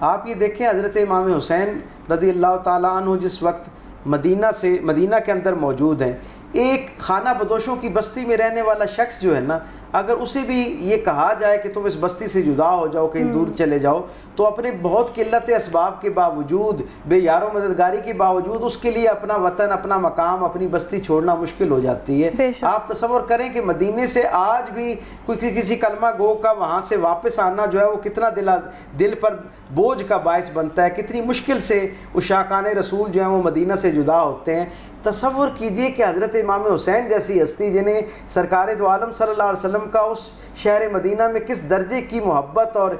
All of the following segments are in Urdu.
آپ یہ دیکھیں حضرت امام حسین رضی اللہ تعالیٰ عنہ جس وقت مدینہ کے اندر موجود ہیں، ایک خانہ بدوشوں کی بستی میں رہنے والا شخص جو ہے نا، اگر اسے بھی یہ کہا جائے کہ تم اس بستی سے جدا ہو جاؤ، کہیں دور چلے جاؤ، تو اپنے بہت قلت اسباب کے باوجود، بے یار و مددگاری کے باوجود اس کے لیے اپنا وطن، اپنا مقام، اپنی بستی چھوڑنا مشکل ہو جاتی ہے۔ آپ تصور کریں کہ مدینے سے آج بھی کوئی کسی کلمہ گو کا وہاں سے واپس آنا جو ہے وہ کتنا دل پر بوجھ کا باعث بنتا ہے، کتنی مشکل سے عشاقان رسول جو ہیں وہ مدینہ سے جدا ہوتے ہیں۔ تصور کیجئے کہ حضرت امام حسین جیسی ہستی جنہیں سرکار دو عالم صلی اللہ علیہ وسلم کا اس شہر مدینہ میں کس درجے کی محبت اور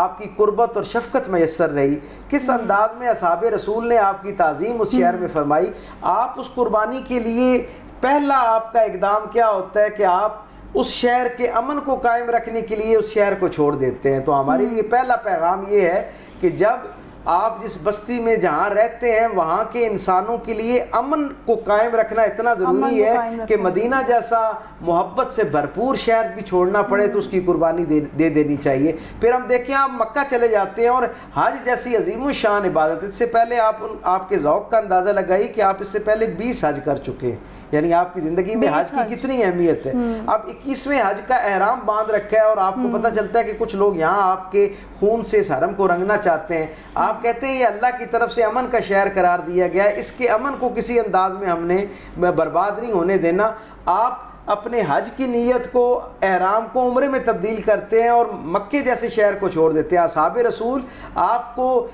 آپ کی قربت اور شفقت میسر رہی، کس انداز میں اصحاب رسول نے آپ کی تعظیم اس شہر میں فرمائی، آپ اس قربانی کے لیے پہلا آپ کا اقدام کیا ہوتا ہے کہ آپ اس شہر کے امن کو قائم رکھنے کے لیے اس شہر کو چھوڑ دیتے ہیں۔ تو ہمارے لیے پہلا پیغام یہ ہے کہ جب آپ جس بستی میں جہاں رہتے ہیں وہاں کے انسانوں کے لیے امن کو قائم رکھنا اتنا ضروری ہے کہ مدینہ جیسا محبت سے بھرپور شہر بھی چھوڑنا پڑے تو اس کی قربانی دے دینی چاہیے۔ پھر ہم دیکھیں آپ مکہ چلے جاتے ہیں اور حج جیسی عظیم الشان عبادت، اس سے پہلے آپ کے ذوق کا اندازہ لگائی کہ آپ اس سے پہلے 20 حج کر چکے ہیں، یعنی آپ کی زندگی میں حج کی کتنی اہمیت ہے۔ اب 21ویں حج کا احرام باندھ رکھا ہے اور آپ کو پتہ چلتا ہے کہ کچھ لوگ یہاں آپ کے خون سے اس حرم کو رنگنا چاہتے ہیں۔ آپ کہتے ہیں یہ اللہ کی طرف سے امن کا شہر قرار دیا گیا ہے، اس کے امن کو کسی انداز میں ہم نے برباد نہیں ہونے دینا۔ آپ اپنے حج کی نیت کو، احرام کو عمرے میں تبدیل کرتے ہیں اور مکے جیسے شہر کو چھوڑ دیتے ہیں۔ اصحاب رسول آپ کو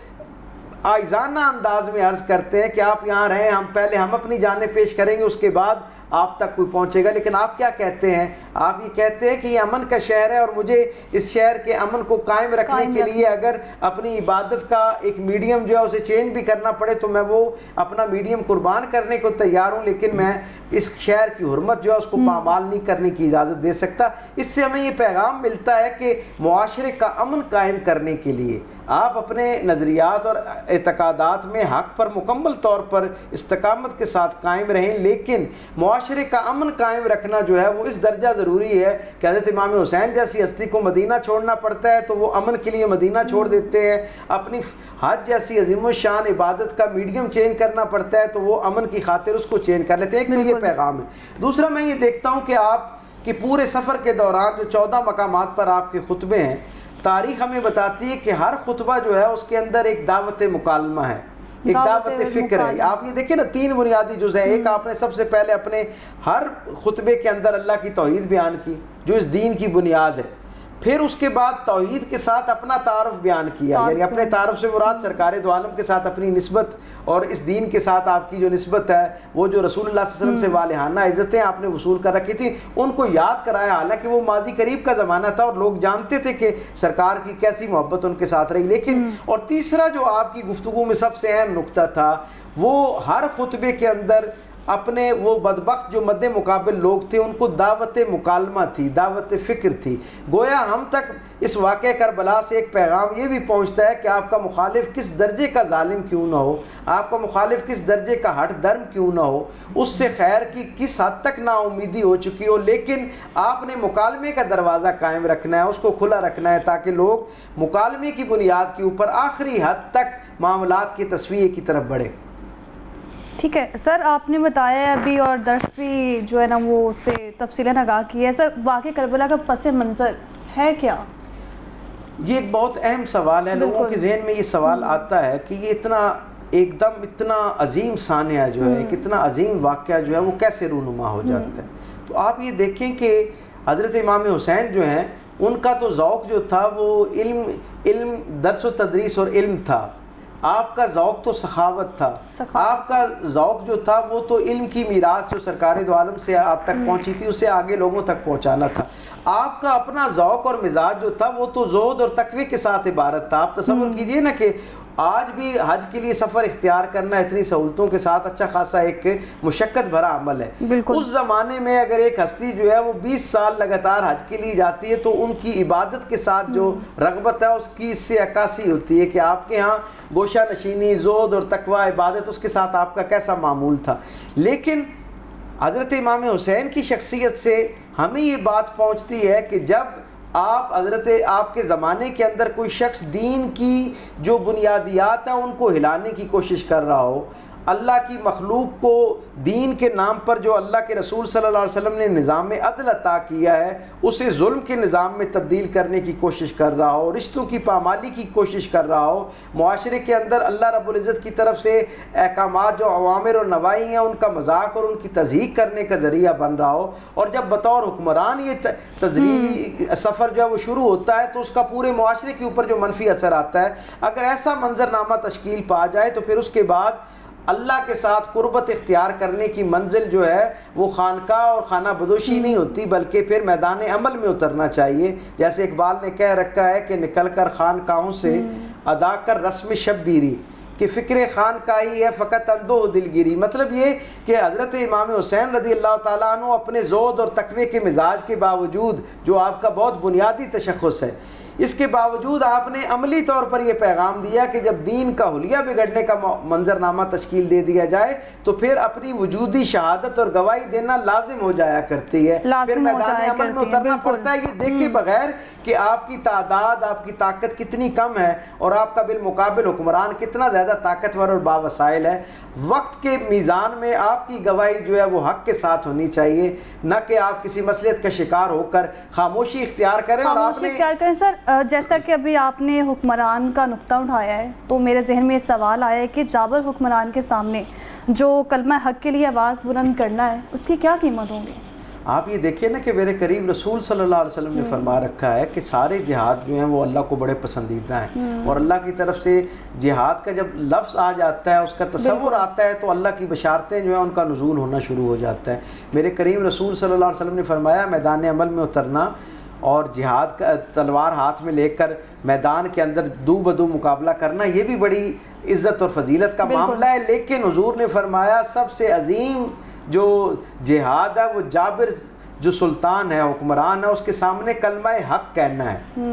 آئزانہ انداز میں عرض کرتے ہیں کہ آپ یہاں رہیں، ہم اپنی جانیں پیش کریں گے، اس کے بعد آپ تک کوئی پہنچے گا۔ لیکن آپ کیا کہتے ہیں؟ آپ یہ کہتے ہیں کہ یہ امن کا شہر ہے اور مجھے اس شہر کے امن کو قائم رکھنے کے لیے اگر اپنی عبادت کا ایک میڈیم جو ہے اسے چینج بھی کرنا پڑے تو میں وہ اپنا میڈیم قربان کرنے کو تیار ہوں، لیکن میں اس شہر کی حرمت جو ہے اس کو پامال نہیں کرنے کی اجازت دے سکتا۔ اس سے ہمیں یہ پیغام ملتا ہے کہ معاشرے کا امن قائم کرنے کے لیے آپ اپنے نظریات اور اعتقادات میں حق پر مکمل طور پر استقامت کے ساتھ قائم رہیں، لیکن معاشرے کا امن قائم رکھنا جو ہے وہ اس درجہ ضروری ہے کہ حضرت امام حسین جیسی ہستی کو مدینہ چھوڑنا پڑتا ہے تو وہ امن کے لیے مدینہ چھوڑ دیتے ہیں، اپنی حج جیسی عظیم الشان عبادت کا میڈیم چینج کرنا پڑتا ہے تو وہ امن کی خاطر اس کو چینج کر لیتے ہیں۔ ایک تو یہ پیغام ہے۔ دوسرا میں یہ دیکھتا ہوں کہ آپ کے پورے سفر کے دوران جو 14 مقامات پر آپ کے خطبے ہیں، تاریخ ہمیں بتاتی ہے کہ ہر خطبہ جو ہے اس کے اندر ایک دعوت مکالمہ ہے، ایک دعوت فکر ہے۔ آپ یہ دیکھیں نا 3 بنیادی جز ہیں۔ ایک آپ نے سب سے پہلے اپنے ہر خطبے کے اندر اللہ کی توحید بیان کی جو اس دین کی بنیاد ہے، پھر اس کے بعد توحید کے ساتھ اپنا تعارف بیان کیا، یعنی اپنے تعارف سے مراد سرکار دو عالم کے ساتھ اپنی نسبت اور اس دین کے ساتھ آپ کی جو نسبت ہے وہ جو رسول اللہ صلی اللہ علیہ وسلم سے والہانہ عزتیں آپ نے وصول کر رکھی تھی ان کو یاد کرایا، حالانکہ وہ ماضی قریب کا زمانہ تھا اور لوگ جانتے تھے کہ سرکار کی کیسی محبت ان کے ساتھ رہی۔ لیکن اور تیسرا جو آپ کی گفتگو میں سب سے اہم نقطہ تھا وہ ہر خطبے کے اندر اپنے وہ بدبخت جو مد مقابل لوگ تھے ان کو دعوت مکالمہ تھی، دعوت فکر تھی۔ گویا ہم تک اس واقعہ کربلا سے ایک پیغام یہ بھی پہنچتا ہے کہ آپ کا مخالف کس درجے کا ظالم کیوں نہ ہو، آپ کا مخالف کس درجے کا ہٹ درم کیوں نہ ہو، اس سے خیر کی کس حد تک نا امیدی ہو چکی ہو، لیکن آپ نے مکالمے کا دروازہ قائم رکھنا ہے، اس کو کھلا رکھنا ہے تاکہ لوگ مکالمے کی بنیاد کے اوپر آخری حد تک معاملات کی تصفیے کی طرف بڑھے۔ ٹھیک ہے سر، آپ نے بتایا ابھی اور درس بھی جو ہے نا وہ اس سے تفصیلاً آگاہ کی ہے۔ سر واقعہ کربلا کا پس منظر ہے کیا؟ یہ ایک بہت اہم سوال ہے، لوگوں کے ذہن میں یہ سوال آتا ہے کہ یہ اتنا عظیم سانحہ جو ہے، اتنا عظیم واقعہ جو ہے وہ کیسے رونما ہو جاتا ہے۔ تو آپ یہ دیکھیں کہ حضرت امام حسین جو ہیں ان کا تو ذوق جو تھا وہ علم درس و تدریس اور علم تھا، آپ کا ذوق تو سخاوت تھا، آپ کا ذوق جو تھا وہ تو علم کی میراث جو سرکار دو عالم سے آپ تک پہنچی تھی اسے آگے لوگوں تک پہنچانا تھا۔ آپ کا اپنا ذوق اور مزاج جو تھا وہ تو زہد اور تقوی کے ساتھ عبارت تھا۔ آپ تصور کیجئے نا کہ آج بھی حج کے لیے سفر اختیار کرنا اتنی سہولتوں کے ساتھ اچھا خاصا ایک مشقت بھرا عمل ہے۔ اس زمانے میں اگر ایک ہستی جو ہے وہ 20 سال لگاتار حج کے لیے جاتی ہے تو ان کی عبادت کے ساتھ جو رغبت ہے اس کی اس سے عکاسی ہوتی ہے کہ آپ کے ہاں گوشہ نشینی، زہد اور تقوی عبادت اس کے ساتھ آپ کا کیسا معمول تھا۔ لیکن حضرت امام حسین کی شخصیت سے ہمیں یہ بات پہنچتی ہے کہ جب آپ کے زمانے کے اندر کوئی شخص دین کی جو بنیادیات ہیں ان کو ہلانے کی کوشش کر رہا ہو، اللہ کی مخلوق کو دین کے نام پر جو اللہ کے رسول صلی اللہ علیہ وسلم نے نظام عدل عطا کیا ہے اسے ظلم کے نظام میں تبدیل کرنے کی کوشش کر رہا ہو، رشتوں کی پامالی کی کوشش کر رہا ہو، معاشرے کے اندر اللہ رب العزت کی طرف سے احکامات جو اوامر اور نواہی ہیں ان کا مذاق اور ان کی تضحیق کرنے کا ذریعہ بن رہا ہو، اور جب بطور حکمران یہ تضلیلی سفر جو ہے وہ شروع ہوتا ہے تو اس کا پورے معاشرے کے اوپر جو منفی اثر آتا ہے، اگر ایسا منظرنامہ تشکیل پا جائے تو پھر اس کے بعد اللہ کے ساتھ قربت اختیار کرنے کی منزل جو ہے وہ خانقاہ اور خانہ بدوشی نہیں ہوتی، بلکہ پھر میدان عمل میں اترنا چاہیے۔ جیسے اقبال نے کہہ رکھا ہے کہ نکل کر خانقاہوں سے ادا کر رسم شبیری، کہ فکر خانقاہی ہے فقط اندوہ دلگیری۔ مطلب یہ کہ حضرت امام حسین رضی اللہ تعالیٰ عنہ اپنے زہد اور تقوی کے مزاج کے باوجود، جو آپ کا بہت بنیادی تشخص ہے، اس کے باوجود آپ نے عملی طور پر یہ پیغام دیا کہ جب دین کا حلیہ بگڑنے کا منظرنامہ تشکیل دے دیا جائے تو پھر اپنی وجودی شہادت اور گواہی دینا لازم ہو جایا کرتی ہے، پھر میدان عمل میں اترنا پڑتا ہے۔ یہ دیکھے بغیر کہ آپ کی تعداد، آپ کی طاقت کتنی کم ہے اور آپ کا بالمقابل حکمران کتنا زیادہ طاقتور اور باوسائل ہے، وقت کے میزان میں آپ کی گواہی جو ہے وہ حق کے ساتھ ہونی چاہیے، نہ کہ آپ کسی مصلحت کا شکار ہو کر خاموشی اختیار کریں۔ اور آپ نے سر جیسا کہ ابھی آپ نے حکمران کا نقطہ اٹھایا ہے تو میرے ذہن میں یہ سوال آیا ہے کہ جابر حکمران کے سامنے جو کلمہ حق کے لیے آواز بلند کرنا ہے اس کی کیا قیمت ہوگی؟ آپ یہ دیکھیں نا کہ میرے قریب رسول صلی اللہ علیہ وسلم نے فرما رکھا ہے کہ سارے جہاد جو ہیں وہ اللہ کو بڑے پسندیدہ ہیں، اور اللہ کی طرف سے جہاد کا جب لفظ آ جاتا ہے، اس کا تصور آتا ہے تو اللہ کی بشارتیں جو ہیں ان کا نزول ہونا شروع ہو جاتا ہے۔ میرے کریم رسول صلی اللہ علیہ وسلم نے فرمایا میدان عمل میں اترنا اور جہاد کا تلوار ہاتھ میں لے کر میدان کے اندر دو بدو مقابلہ کرنا یہ بھی بڑی عزت اور فضیلت کا معاملہ ہے، لیکن حضور نے فرمایا سب سے عظیم جو جہاد ہے وہ جابر جو سلطان ہے، حکمران ہے، اس کے سامنے کلمہ حق کہنا ہے۔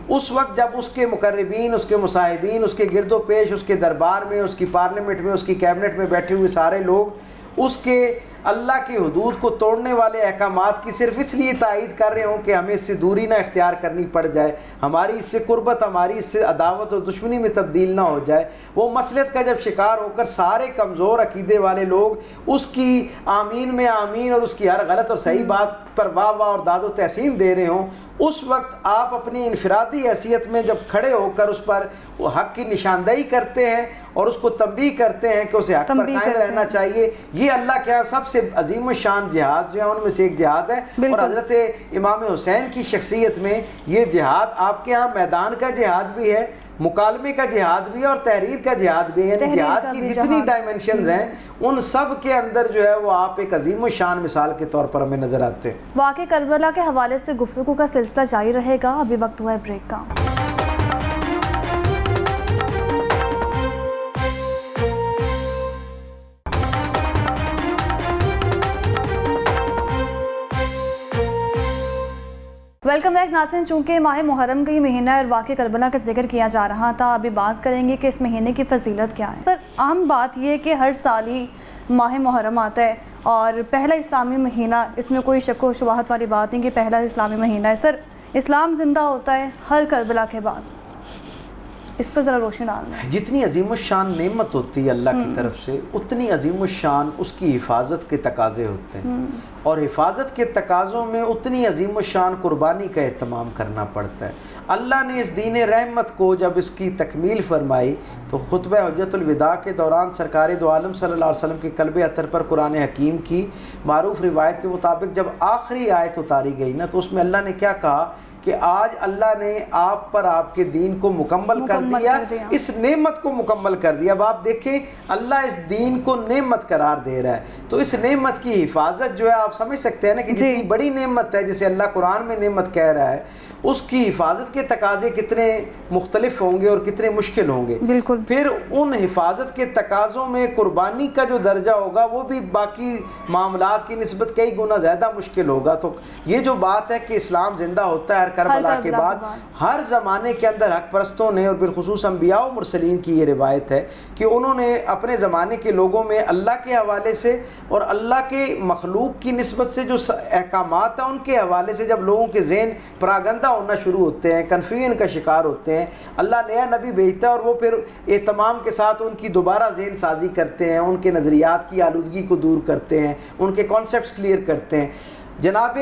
اس وقت جب اس کے مقربین، اس کے مصاحبین، اس کے گرد و پیش، اس کے دربار میں، اس کی پارلیمنٹ میں، اس کی کیبنٹ میں بیٹھے ہوئے سارے لوگ اس کے اللہ کی حدود کو توڑنے والے احکامات کی صرف اس لیے تائید کر رہے ہوں کہ ہمیں اس سے دوری نہ اختیار کرنی پڑ جائے، ہماری اس سے قربت، ہماری اس سے عداوت اور دشمنی میں تبدیل نہ ہو جائے، وہ مصلحت کا جب شکار ہو کر سارے کمزور عقیدے والے لوگ اس کی آمین میں آمین اور اس کی ہر غلط اور صحیح بات پر واہ واہ اور داد و تحسین دے رہے ہوں، اس وقت آپ اپنی انفرادی حیثیت میں جب کھڑے ہو کر اس پر وہ حق کی نشاندہی کرتے ہیں اور اس کو تنبیہ کرتے ہیں کہ اسے حق پر قائم رہنا چاہیے، یہ اللہ کے ہاں سب سے عظیم الشان جہاد جو ہے ان میں سے ایک جہاد ہے۔ اور حضرت امام حسین کی شخصیت میں یہ جہاد آپ کے ہاں میدان کا جہاد بھی ہے، مکالمے کا جہاد بھی ہے اور تحریر کا جہاد بھی ہے، یعنی جہاد کی جتنی ڈائمنشنز ہیں ان سب کے اندر جو ہے وہ آپ ایک عظیم الشان مثال کے طور پر ہمیں نظر آتے ہیں۔ واقعہ کربلا کے حوالے سے گفتگو کا سلسلہ جاری رہے گا، ابھی وقت ہوا ہے بریک کا۔ ویلکم بیک ناظرین، چونکہ ماہ محرم کا یہ مہینہ ہے اور واقعہ کربلا کا ذکر کیا جا رہا تھا، ابھی بات کریں گے کہ اس مہینے کی فضیلت کیا ہے۔ سر عام بات یہ ہے کہ ہر سال ہی ماہ محرم آتا ہے اور پہلا اسلامی مہینہ، اس میں کوئی شک و شبہت والی بات نہیں کہ پہلا اسلامی مہینہ ہے۔ سر اسلام زندہ ہوتا ہے ہر کربلا کے بعد، اس پر ذرا روشنی ڈالنا ہے۔ جتنی عظیم الشان نعمت ہوتی ہے اللہ کی طرف سے اتنی عظیم الشان اس کی حفاظت کے تقاضے ہوتے ہیں، اور حفاظت کے تقاضوں میں اتنی عظیم الشان قربانی کا اہتمام کرنا پڑتا ہے۔ اللہ نے اس دین رحمت کو جب اس کی تکمیل فرمائی تو خطبہ حجت الوداع کے دوران سرکار دو عالم صلی اللہ علیہ وسلم کے قلب اطہر پر قرآن حکیم کی معروف روایت کے مطابق جب آخری آیت اتاری گئی نا تو اس میں اللہ نے کیا کہا کہ آج اللہ نے آپ پر آپ کے دین کو مکمل کر دیا، اس نعمت کو مکمل کر دیا۔ اب آپ دیکھیں اللہ اس دین کو نعمت قرار دے رہا ہے، تو اس نعمت کی حفاظت جو ہے آپ سمجھ سکتے ہیں نا کہ جتنی بڑی نعمت ہے جسے اللہ قرآن میں نعمت کہہ رہا ہے، اس کی حفاظت کے تقاضے کتنے مختلف ہوں گے اور کتنے مشکل ہوں گے۔ بالکل۔ پھر ان حفاظت کے تقاضوں میں قربانی کا جو درجہ ہوگا وہ بھی باقی معاملات کی نسبت کئی گنا زیادہ مشکل ہوگا۔ تو یہ جو بات ہے کہ اسلام زندہ ہوتا ہے ہر کربلا کے بعد، ہر زمانے کے اندر حق پرستوں نے اور بالخصوص انبیاء و مرسلین کی یہ روایت ہے کہ انہوں نے اپنے زمانے کے لوگوں میں اللہ کے حوالے سے اور اللہ کے مخلوق کی نسبت سے جو احکامات ہیں ان کے حوالے سے جب لوگوں کے ذہن پراگندہ ہونا شروع ہوتے ہیں, کنفیوژن کا شکار ہوتے ہیں. اللہ نیا نبی بھیجتا ہے اور وہ پھر اہتمام کے ساتھ ان کی دوبارہ ذہن سازی کرتے ہیں, ان کے نظریات کی آلودگی کو دور کرتے ہیں, ان کے کانسیپٹس کلیئر کرتے ہیں. جناب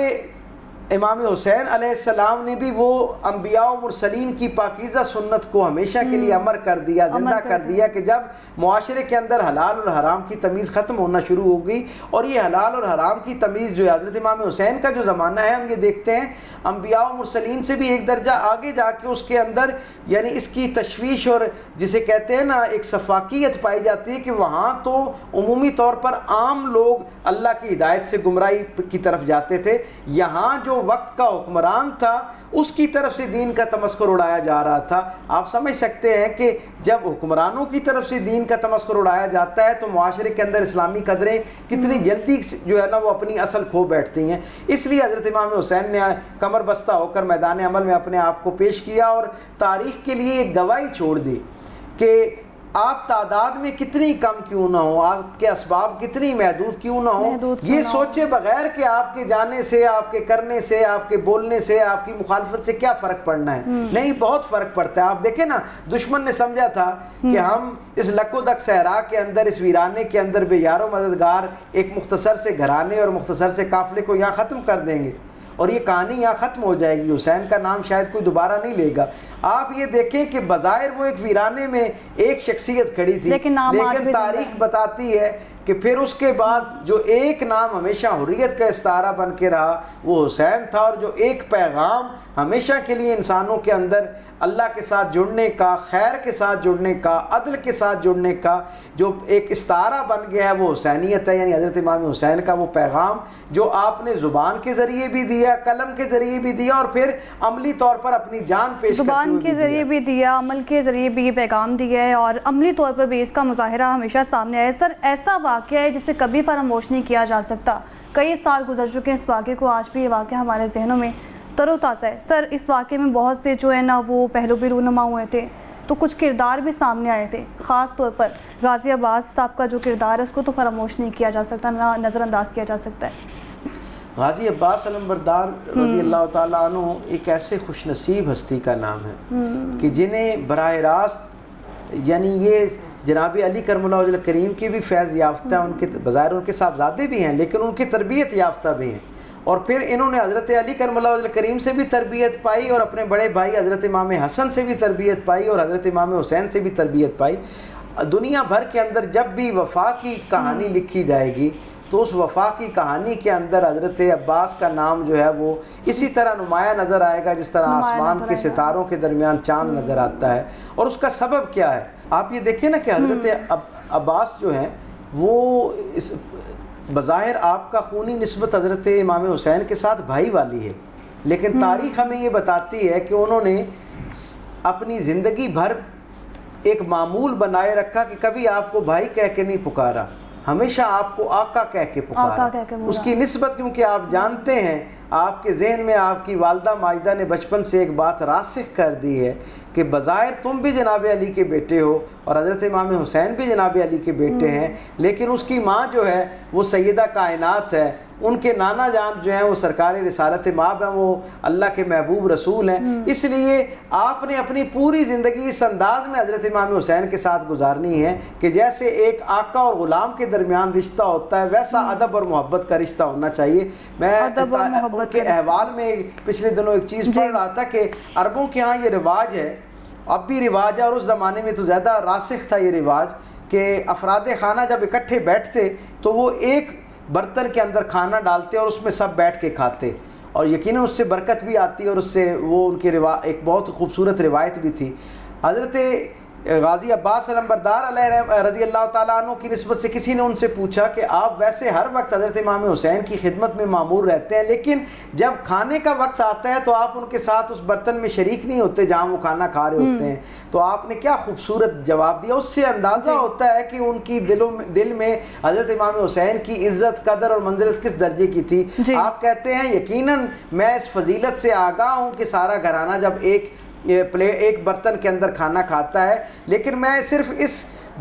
امام حسین علیہ السلام نے بھی وہ انبیاء و مرسلین کی پاکیزہ سنت کو ہمیشہ کے لیے امر کر دیا, زندہ کر دیا, کہ جب معاشرے کے اندر حلال اور حرام کی تمیز ختم ہونا شروع ہو گئی, اور یہ حلال اور حرام کی تمیز جو ہے حضرت امام حسین کا جو زمانہ ہے, ہم یہ دیکھتے ہیں انبیاء و مرسلین سے بھی ایک درجہ آگے جا کے اس کے اندر یعنی اس کی تشویش اور جسے کہتے ہیں نا ایک صفاقیت پائی جاتی ہے, کہ وہاں تو عمومی طور پر عام لوگ اللہ کی ہدایت سے گمراہی کی طرف جاتے تھے, یہاں جو وقت کا حکمران تھا اس کی طرف سے دین کا تمسخر اڑایا جا رہا تھا. آپ سمجھ سکتے ہیں کہ جب حکمرانوں کی طرف سے دین کا تمسخر اڑایا جاتا ہے تو معاشرے کے اندر اسلامی قدریں کتنی جلدی جو ہے نا وہ اپنی اصل کھو بیٹھتی ہیں. اس لیے حضرت امام حسین نے کمر بستہ ہو کر میدان عمل میں اپنے آپ کو پیش کیا اور تاریخ کے لیے ایک گواہی چھوڑ دی کہ آپ تعداد میں کتنی کم کیوں نہ ہو, آپ کے اسباب کتنی محدود کیوں نہ ہو, یہ سوچے بغیر کہ آپ کے جانے سے, آپ کے کرنے سے, آپ کے بولنے سے, آپ کی مخالفت سے کیا فرق پڑنا ہے. نہیں, بہت فرق پڑتا ہے. آپ دیکھیں نا, دشمن نے سمجھا تھا کہ ہم اس لکو دک صحرا کے اندر, اس ویرانے کے اندر بے یار و مددگار ایک مختصر سے گھرانے اور مختصر سے قافلے کو یہاں ختم کر دیں گے اور یہ کہانی یہاں ختم ہو جائے گی, حسین کا نام شاید کوئی دوبارہ نہیں لے گا. آپ یہ دیکھیں کہ بظاہر وہ ایک ویرانے میں ایک شخصیت کھڑی تھی, لیکن تاریخ بتاتی ہے کہ پھر اس کے بعد جو ایک نام ہمیشہ حریت کا استعارہ بن کے رہا وہ حسین تھا, اور جو ایک پیغام ہمیشہ کے لیے انسانوں کے اندر اللہ کے ساتھ جڑنے کا, خیر کے ساتھ جڑنے کا, عدل کے ساتھ جڑنے کا جو ایک استعارہ بن گیا ہے وہ حسینیت ہے. یعنی حضرت امام حسین کا وہ پیغام جو آپ نے زبان کے ذریعے بھی دیا, قلم کے ذریعے بھی دیا, اور پھر عملی طور پر اپنی جان پیش کرتے ہوئے زبان کے ذریعے بھی دیا, عمل کے ذریعے بھی یہ پیغام دیا ہے, اور عملی طور پر بھی اس کا مظاہرہ ہمیشہ سامنے آیا ہے. سر, ایسا واقعہ ہے جسے کبھی فراموش نہیں کیا جا سکتا. کئی سال گزر چکے ہیں اس واقعے کو, آج بھی یہ واقعہ ہمارے ذہنوں میں تر و تازہ ہے. سر, اس واقعے میں بہت سے جو ہے نا وہ پہلو بھی رونما ہوئے تھے, تو کچھ کردار بھی سامنے آئے تھے. خاص طور پر غازی عباس صاحب کا جو کردار ہے اس کو تو فراموش نہیں کیا جا سکتا, نہ نظر انداز کیا جا سکتا ہے. غازی عباس علمبردار رضی اللہ تعالیٰ عنہ ایک ایسے خوش نصیب ہستی کا نام ہے کہ جنہیں براہ راست یعنی یہ جناب علی کرم اللہ وجہ کریم کی بھی فیض یافتہ ہیں, ان کے بظاہر ان کے صاحبزادے بھی ہیں لیکن ان کی تربیت یافتہ بھی ہیں, اور پھر انہوں نے حضرت علی کرم اللہ وجہ کریم سے بھی تربیت پائی, اور اپنے بڑے بھائی حضرت امام حسن سے بھی تربیت پائی, اور حضرت امام حسین سے بھی تربیت پائی. دنیا بھر کے اندر جب بھی وفا کی کہانی لکھی جائے گی تو اس وفا کی کہانی کے اندر حضرت عباس کا نام جو ہے وہ اسی طرح نمایاں نظر آئے گا جس طرح آسمان کے ستاروں کے درمیان چاند نظر آتا ہے. اور اس کا سبب کیا ہے, آپ یہ دیکھیں نا کہ حضرت عباس جو ہیں وہ اس بظاہر آپ کا خونی نسبت حضرت امام حسین کے ساتھ بھائی والی ہے, لیکن تاریخ ہمیں یہ بتاتی ہے کہ انہوں نے اپنی زندگی بھر ایک معمول بنائے رکھا کہ کبھی آپ کو بھائی کہہ کے نہیں پکارا, ہمیشہ آپ کو آقا کہہ کے پکارا. اس کی نسبت کیونکہ آپ جانتے ہیں, آپ کے ذہن میں آپ کی والدہ ماجدہ نے بچپن سے ایک بات راسخ کر دی ہے کہ بظاہر تم بھی جناب علی کے بیٹے ہو اور حضرت امام حسین بھی جناب علی کے بیٹے ہیں, لیکن اس کی ماں جو ہے وہ سیدہ کائنات ہے, ان کے نانا جان جو ہیں وہ سرکار رسالت مآب ہیں, وہ اللہ کے محبوب رسول ہیں. اس لیے آپ نے اپنی پوری زندگی اس انداز میں حضرت امام حسین کے ساتھ گزارنی ہے کہ جیسے ایک آقا اور غلام کے درمیان رشتہ ہوتا ہے ویسا ادب اور محبت کا رشتہ ہونا چاہیے. میں ان کے احوال میں پچھلے دنوں ایک چیز پڑھ رہا تھا کہ عربوں کے ہاں یہ رواج ہے, اب بھی رواج ہے, اور اس زمانے میں تو زیادہ راسخ تھا یہ رواج کہ افراد خانہ جب اکٹھے بیٹھتے تو وہ ایک برتن کے اندر کھانا ڈالتے اور اس میں سب بیٹھ کے کھاتے, اور یقیناً اس سے برکت بھی آتی اور اس سے وہ ان کی ایک بہت خوبصورت روایت بھی تھی. حضرت غازی عباس علمبردار علیہ رضی اللہ تعالیٰ عنہ کی نسبت سے کسی نے ان سے پوچھا کہ آپ ویسے ہر وقت حضرت امام حسین کی خدمت میں معمور رہتے ہیں, لیکن جب کھانے کا وقت آتا ہے تو آپ ان کے ساتھ اس برتن میں شریک نہیں ہوتے جہاں وہ کھانا کھا رہے ہوتے ہیں. تو آپ نے کیا خوبصورت جواب دیا, اس سے اندازہ ہوتا ہے کہ ان کی دل میں حضرت امام حسین کی عزت, قدر اور منزلت کس درجے کی تھی. آپ کہتے ہیں یقیناً میں اس فضیلت سے آگاہ ہوں کہ سارا گھرانہ جب ایک برتن کے اندر کھانا کھاتا ہے, لیکن میں صرف اس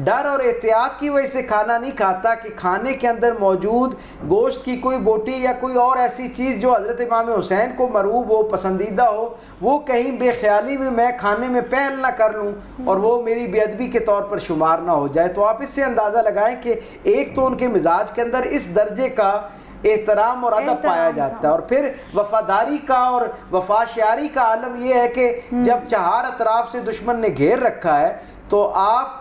ڈر اور احتیاط کی وجہ سے کھانا نہیں کھاتا کہ کھانے کے اندر موجود گوشت کی کوئی بوٹی یا کوئی اور ایسی چیز جو حضرت امام حسین کو مرغوب ہو، پسندیدہ ہو، وہ کہیں بے خیالی میں کھانے میں پہل نہ کر لوں اور وہ میری بے ادبی کے طور پر شمار نہ ہو جائے۔ تو آپ اس سے اندازہ لگائیں کہ ایک تو ان کے مزاج کے اندر اس درجے کا احترام اور ادب پایا جاتا ہے، اور پھر وفاداری کا اور وفا شیاری کا عالم یہ ہے کہ جب چہار اطراف سے دشمن نے گھیر رکھا ہے تو آپ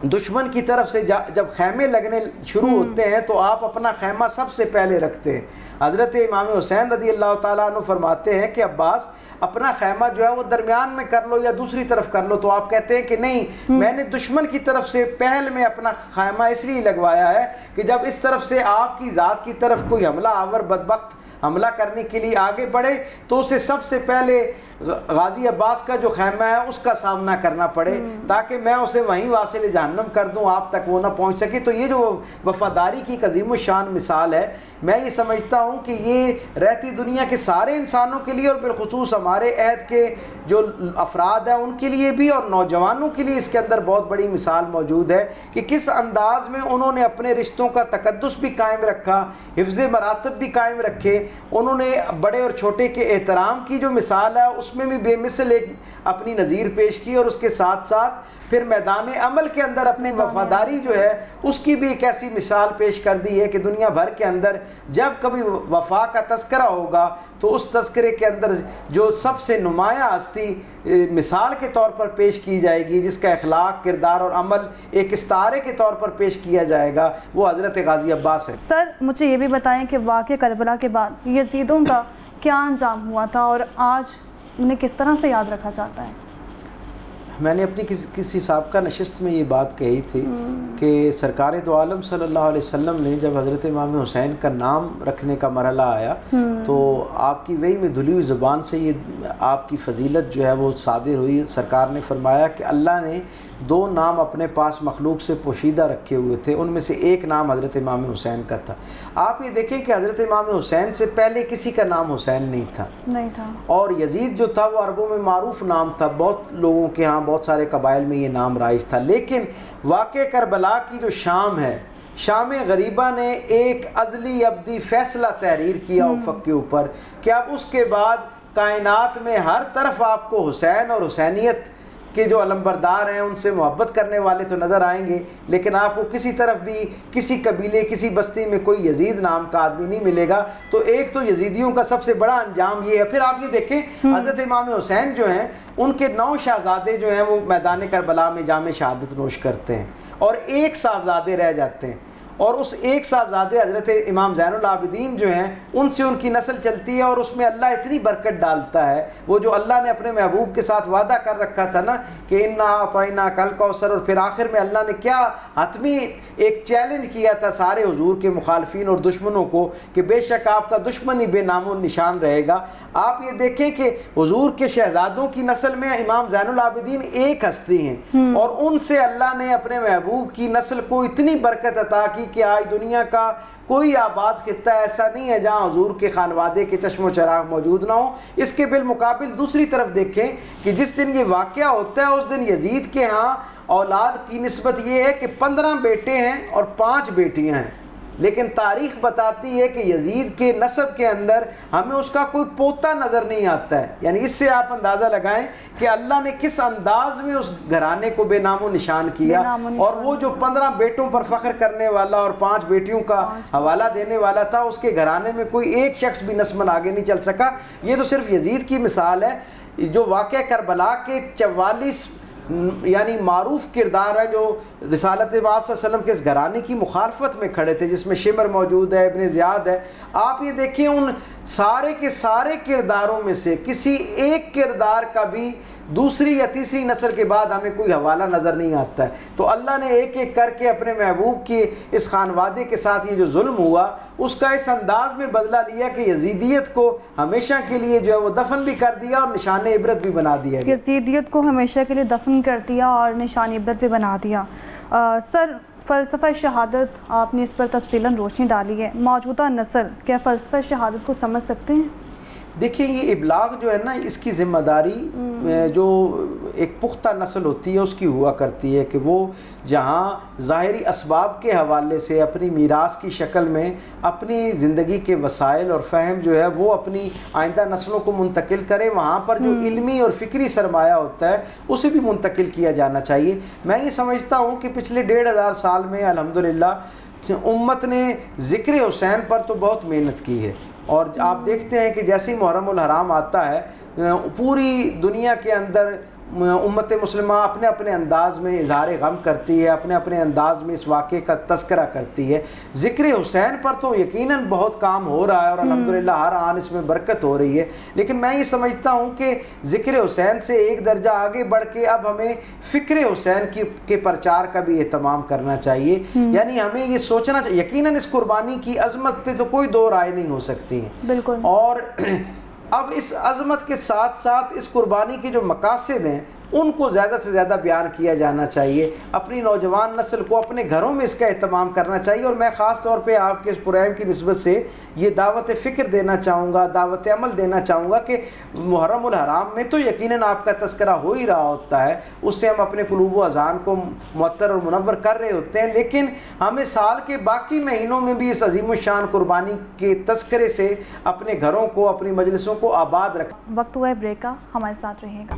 دشمن کی طرف سے جب خیمے لگنے شروع ہوتے ہیں تو آپ اپنا خیمہ سب سے پہلے رکھتے ہیں۔ حضرت امام حسین رضی اللہ تعالیٰ عنہ فرماتے ہیں کہ عباس اپنا خیمہ جو ہے وہ درمیان میں کر لو یا دوسری طرف کر لو، تو آپ کہتے ہیں کہ نہیں، میں نے دشمن کی طرف سے پہل میں اپنا خیمہ اس لیے لگوایا ہے کہ جب اس طرف سے آپ کی ذات کی طرف کوئی حملہ آور بدبخت حملہ کرنے کے لیے آگے بڑھے تو اسے سب سے پہلے غازی عباس کا جو خیمہ ہے اس کا سامنا کرنا پڑے تاکہ میں اسے وہیں واصل جہنم کر دوں، آپ تک وہ نہ پہنچ سکے۔ تو یہ جو وفاداری کی عظیم الشان مثال ہے، میں یہ سمجھتا ہوں کہ یہ رہتی دنیا کے سارے انسانوں کے لیے اور بالخصوص ہمارے عہد کے جو افراد ہیں ان کے لیے بھی اور نوجوانوں کے لیے اس کے اندر بہت بڑی مثال موجود ہے کہ کس انداز میں انہوں نے اپنے رشتوں کا تقدس بھی قائم رکھا، حفظ مراتب بھی قائم رکھے، انہوں نے بڑے اور چھوٹے کے احترام کی جو مثال ہے اس میں بھی بے مثل ایک اپنی نظیر پیش کی، اور اس کے ساتھ ساتھ پھر میدان عمل کے اندر اپنی وفاداری جو ہے اس کی بھی ایک ایسی مثال پیش کر دی ہے کہ دنیا بھر کے اندر جب کبھی وفا کا تذکرہ ہوگا تو اس تذکرے کے اندر جو سب سے نمایاں ہستی مثال کے طور پر پیش کی جائے گی، جس کا اخلاق، کردار اور عمل ایک استعارے کے طور پر پیش کیا جائے گا، وہ حضرت غازی عباس ہے۔ سر مجھے یہ بھی بتائیں کہ واقعہ کربلا کے بعد یزیدوں کا کیا انجام ہوا تھا اور آج انہیں کس طرح سے یاد رکھا جاتا ہے؟ میں نے اپنی کسی سابقہ نشست میں یہ بات کہی تھی کہ سرکار دو عالم صلی اللہ علیہ وسلم نے جب حضرت امام حسین کا نام رکھنے کا مرحلہ آیا تو آپ کی وحی میں دھلی ہوئی زبان سے یہ آپ کی فضیلت جو ہے وہ صادر ہوئی۔ سرکار نے فرمایا کہ اللہ نے دو نام اپنے پاس مخلوق سے پوشیدہ رکھے ہوئے تھے، ان میں سے ایک نام حضرت امام حسین کا تھا۔ آپ یہ دیکھیں کہ حضرت امام حسین سے پہلے کسی کا نام حسین نہیں تھا، اور یزید جو تھا وہ عربوں میں معروف نام تھا، بہت لوگوں کے ہاں بہت سارے قبائل میں یہ نام رائج تھا، لیکن واقع کربلا کی جو شام ہے، شام غریبہ نے ایک ازلی ابدی فیصلہ تحریر کیا افق کے اوپر کہ اب اس کے بعد کائنات میں ہر طرف آپ کو حسین اور حسینیت کہ جو علمبردار ہیں ان سے محبت کرنے والے تو نظر آئیں گے، لیکن آپ کو کسی طرف بھی کسی قبیلے کسی بستی میں کوئی یزید نام کا آدمی نہیں ملے گا۔ تو ایک تو یزیدیوں کا سب سے بڑا انجام یہ ہے۔ پھر آپ یہ دیکھیں حضرت امام حسین جو ہیں ان کے 9 شہزادے جو ہیں وہ میدان کربلا میں جام شہادت نوش کرتے ہیں اور ایک صاحبزادے رہ جاتے ہیں، اور اس ایک صاحبزادے حضرت امام زین العابدین جو ہیں ان سے ان کی نسل چلتی ہے، اور اس میں اللہ اتنی برکت ڈالتا ہے، وہ جو اللہ نے اپنے محبوب کے ساتھ وعدہ کر رکھا تھا نا کہ انا اعطیناک الکوثر، اور پھر آخر میں اللہ نے کیا حتمی ایک چیلنج کیا تھا سارے حضور کے مخالفین اور دشمنوں کو کہ بے شک آپ کا دشمن ہی بے نام و نشان رہے گا۔ آپ یہ دیکھیں کہ حضور کے شہزادوں کی نسل میں امام زین العابدین ایک ہستی ہیں، اور ان سے اللہ نے اپنے محبوب کی نسل کو اتنی برکت عطا کی کہ آج دنیا کا کوئی آباد خطہ ایسا نہیں ہے جہاں حضور کے خانوادے کے چشم و چراغ موجود نہ ہوں۔ اس کے بالمقابل دوسری طرف دیکھیں کہ جس دن یہ واقعہ ہوتا ہے اس دن یزید کے ہاں اولاد کی نسبت یہ ہے کہ 15 بیٹے ہیں اور 5 بیٹیاں ہیں، لیکن تاریخ بتاتی ہے کہ یزید کے نسب کے اندر ہمیں اس کا کوئی پوتا نظر نہیں آتا ہے۔ یعنی اس سے آپ اندازہ لگائیں کہ اللہ نے کس انداز میں اس گھرانے کو بے نام و نشان کیا، اور وہ جو 15 بیٹوں پر فخر کرنے والا اور 5 بیٹیوں کا حوالہ دینے والا تھا، اس کے گھرانے میں کوئی ایک شخص بھی نسباً آگے نہیں چل سکا۔ یہ تو صرف یزید کی مثال ہے۔ جو واقعہ کربلا کے 44 یعنی معروف کردار ہیں جو رسالت آپ صلی اللہ علیہ وسلم کے اس گھرانے کی مخالفت میں کھڑے تھے، جس میں شمر موجود ہے، ابن زیاد ہے۔ آپ یہ دیکھیں ان سارے کے سارے کرداروں میں سے کسی ایک کردار کا بھی دوسری یا تیسری نسل کے بعد ہمیں کوئی حوالہ نظر نہیں آتا ہے۔ تو اللہ نے ایک ایک کر کے اپنے محبوب کی اس خانوادے کے ساتھ یہ جو ظلم ہوا اس کا اس انداز میں بدلہ لیا کہ یزیدیت کو ہمیشہ کے لیے جو ہے وہ دفن بھی کر دیا اور نشان عبرت بھی بنا دیا۔ یزیدیت کو ہمیشہ کے لیے دفن کر دیا اور نشان عبرت بھی بنا دیا۔ سر فلسفہ شہادت آپ نے اس پر تفصیلاً روشنی ڈالی ہے، موجودہ نسل کیا فلسفہ شہادت کو سمجھ سکتے ہیں؟ دیکھیں یہ ابلاغ جو ہے نا اس کی ذمہ داری جو ایک پختہ نسل ہوتی ہے اس کی ہوا کرتی ہے کہ وہ جہاں ظاہری اسباب کے حوالے سے اپنی میراث کی شکل میں اپنی زندگی کے وسائل اور فہم جو ہے وہ اپنی آئندہ نسلوں کو منتقل کرے، وہاں پر جو علمی اور فکری سرمایہ ہوتا ہے اسے بھی منتقل کیا جانا چاہیے۔ میں یہ سمجھتا ہوں کہ پچھلے 1500 سال میں الحمدللہ امت نے ذکر حسین پر تو بہت محنت کی ہے، اور آپ دیکھتے ہیں کہ جیسے ہی محرم الحرام آتا ہے پوری دنیا کے اندر امت مسلمہ اپنے اپنے انداز میں اظہار غم کرتی ہے، اپنے اپنے انداز میں اس واقعے کا تذکرہ کرتی ہے۔ ذکر حسین پر تو یقیناً بہت کام ہو رہا ہے اور الحمدللہ ہر آن اس میں برکت ہو رہی ہے، لیکن میں یہ سمجھتا ہوں کہ ذکر حسین سے ایک درجہ آگے بڑھ کے اب ہمیں فکر حسین کے پرچار کا بھی اہتمام کرنا چاہیے۔ یعنی ہمیں یہ سوچنا چاہیے، یقیناً اس قربانی کی عظمت پہ تو کوئی دو رائے نہیں ہو سکتی ہیں، بالکل، اور اب اس عظمت کے ساتھ ساتھ اس قربانی کے جو مقاصد ہیں ان کو زیادہ سے زیادہ بیان کیا جانا چاہیے۔ اپنی نوجوان نسل کو اپنے گھروں میں اس کا اہتمام کرنا چاہیے، اور میں خاص طور پہ آپ کے اس پروگرام کی نسبت سے یہ دعوت فکر دینا چاہوں گا، دعوت عمل دینا چاہوں گا کہ محرم الحرام میں تو یقیناً آپ کا تذکرہ ہو ہی رہا ہوتا ہے، اس سے ہم اپنے قلوب و اذہان کو معطر اور منور کر رہے ہوتے ہیں، لیکن ہمیں سال کے باقی مہینوں میں بھی اس عظیم الشان قربانی کے تذکرے سے اپنے گھروں کو، اپنی مجلسوں کو آباد رکھنا۔ وقت ہوا ہے بریک کا، ہمارے ساتھ رہیے گا۔